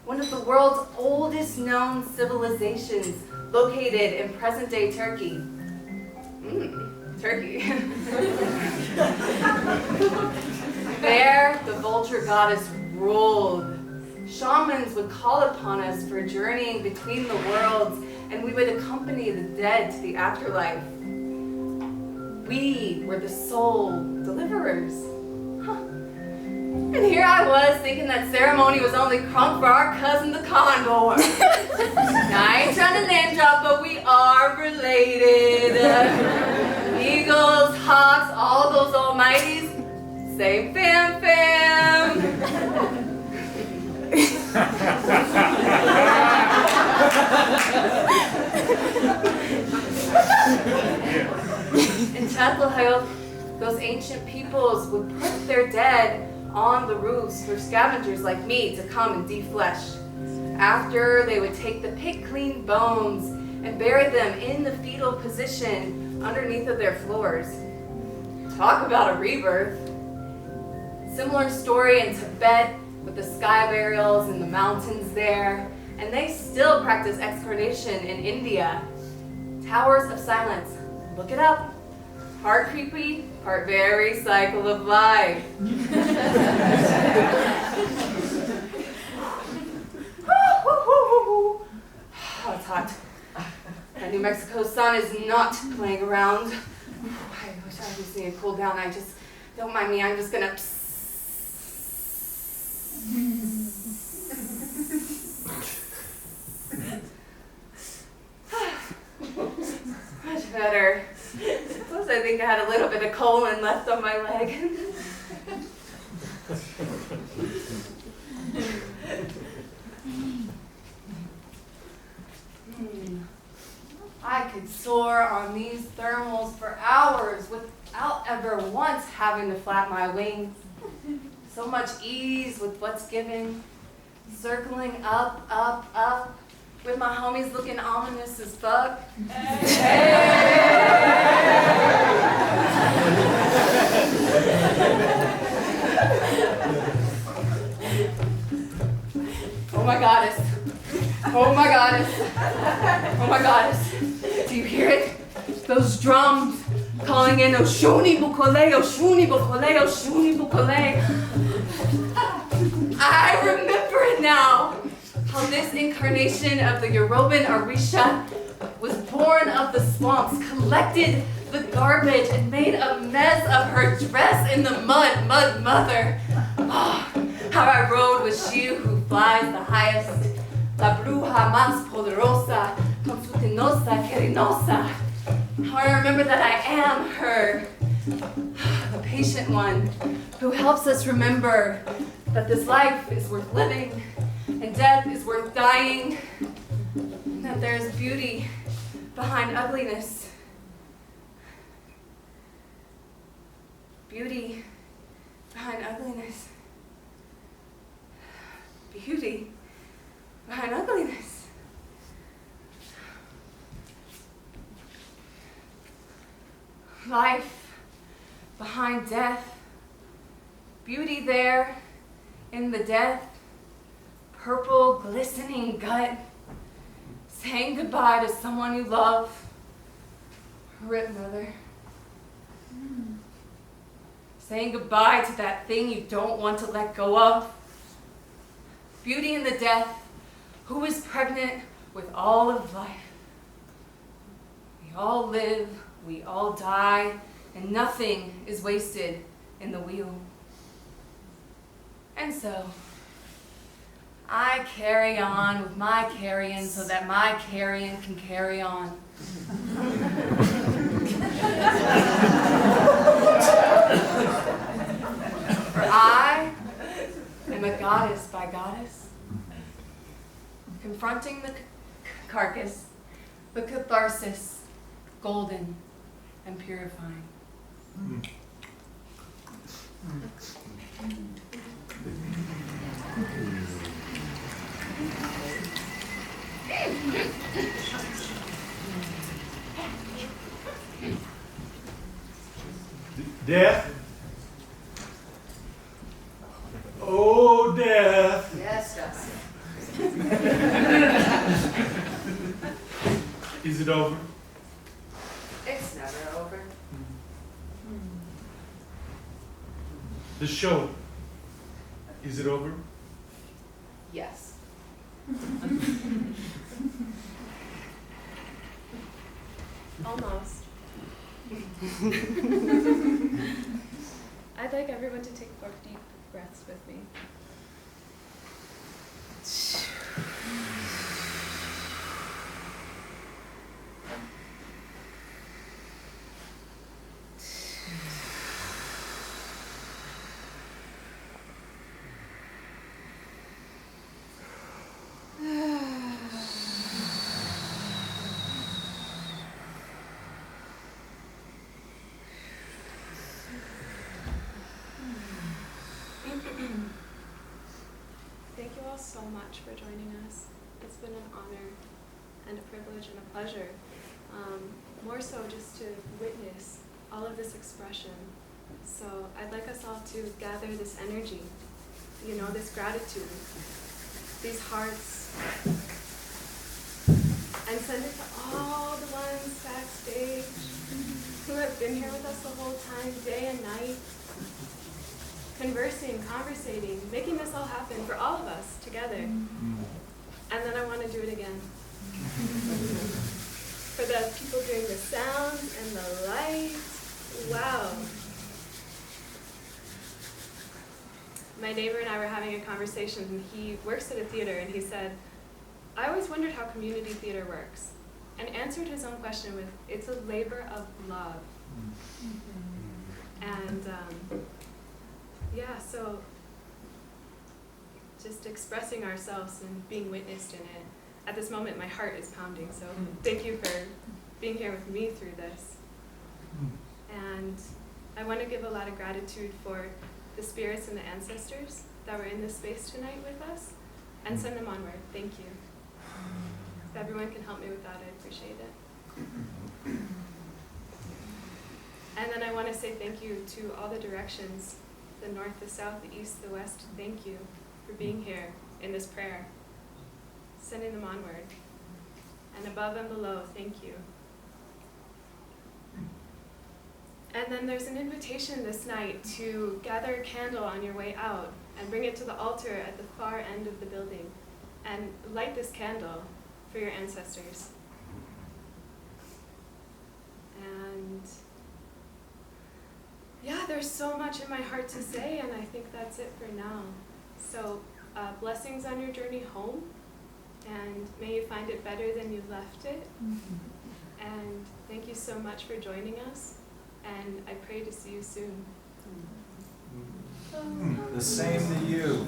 one of the world's oldest known civilizations, located in present-day Turkey. Turkey. There, the vulture goddess ruled. Shamans would call upon us for journeying between the worlds, and we would accompany the dead to the afterlife. We were the soul deliverers. Huh. And here I was thinking that ceremony was only crunk for our cousin the condor. Now, I ain't trying to name drop, but we are related. Eagles, hawks, all those almighties, same fam fam. In Çatalhöyük, those ancient peoples would put their dead on the roofs for scavengers like me to come and deflesh. After, they would take the pick-clean bones and bury them in the fetal position underneath of their floors. Talk about a rebirth. Similar story in Tibet with the sky burials in the mountains there, and they still practice excarnation in India. Towers of Silence, look it up. Part creepy, part very cycle of life. Oh, it's hot. That New Mexico sun is not playing around. I wish I just need to cool down. Don't mind me, I'm just gonna Much better. Plus, I think I had a little bit of colon left on my leg. I could soar on these thermals for hours without ever once having to flap my wings. So much ease with what's given. Circling up, up, up, with my homies looking ominous as fuck. Oh my goddess. Oh my goddess. Oh my goddess. Do you hear it? Those drums calling in Oshuni Bukole, Oshuni Bukole, Oshuni Bukole. I remember it now. How this incarnation of the Yoruban Orisha was born of the swamps, collected the garbage, and made a mess of her dress in the mud mother. Oh, how I rode with she who flies the highest, la bruja más poderosa, con su tenosa querinosa. How I remember that I am her, the patient one, who helps us remember that this life is worth living, and death is worth dying, and that there is beauty behind ugliness. Beauty behind ugliness. Beauty behind ugliness. Life behind death. Beauty there in the death. Purple, glistening gut. Saying goodbye to someone you love. Rip, mother. Saying goodbye to that thing you don't want to let go of. Beauty in the death. Who is pregnant with all of life? We all live, we all die, and nothing is wasted in the wheel. And so, I carry on with my carrion so that my carrion can carry on. For I am a goddess by goddess, confronting the carcass, the catharsis, golden and purifying. Death? Oh, death. Yes, Dustin. Is it over? It's never over. The show, is it over? Yes. Almost. I'd like everyone to take 4 deep breaths with me. Thank you all so much for joining us. It's been an honor and a privilege and a pleasure. More so just to witness all of this expression. So I'd like us all to gather this energy, this gratitude, these hearts, and send it to all the ones backstage who have been here with us the whole time, day and night, conversating, making this all happen for all of us together. And then I want to do it again. For the people doing the sound and the light. Wow. My neighbor and I were having a conversation, and he works at a theater, and he said, I always wondered how community theater works, and answered his own question with, it's a labor of love. And so just expressing ourselves and being witnessed in it. At this moment, my heart is pounding, so thank you for being here with me through this. And I want to give a lot of gratitude for the spirits and the ancestors that were in this space tonight with us, and send them onward. Thank you. If everyone can help me with that, I'd appreciate it. And then I want to say thank you to all the directions, the north, the south, the east, the west. Thank you for being here in this prayer, sending them onward. And above and below, thank you. And then there's an invitation this night to gather a candle on your way out and bring it to the altar at the far end of the building and light this candle for your ancestors. And yeah, there's so much in my heart to say, and I think that's it for now. So blessings on your journey home, and may you find it better than you left it. And thank you so much for joining us, and I pray to see you soon. The same to you.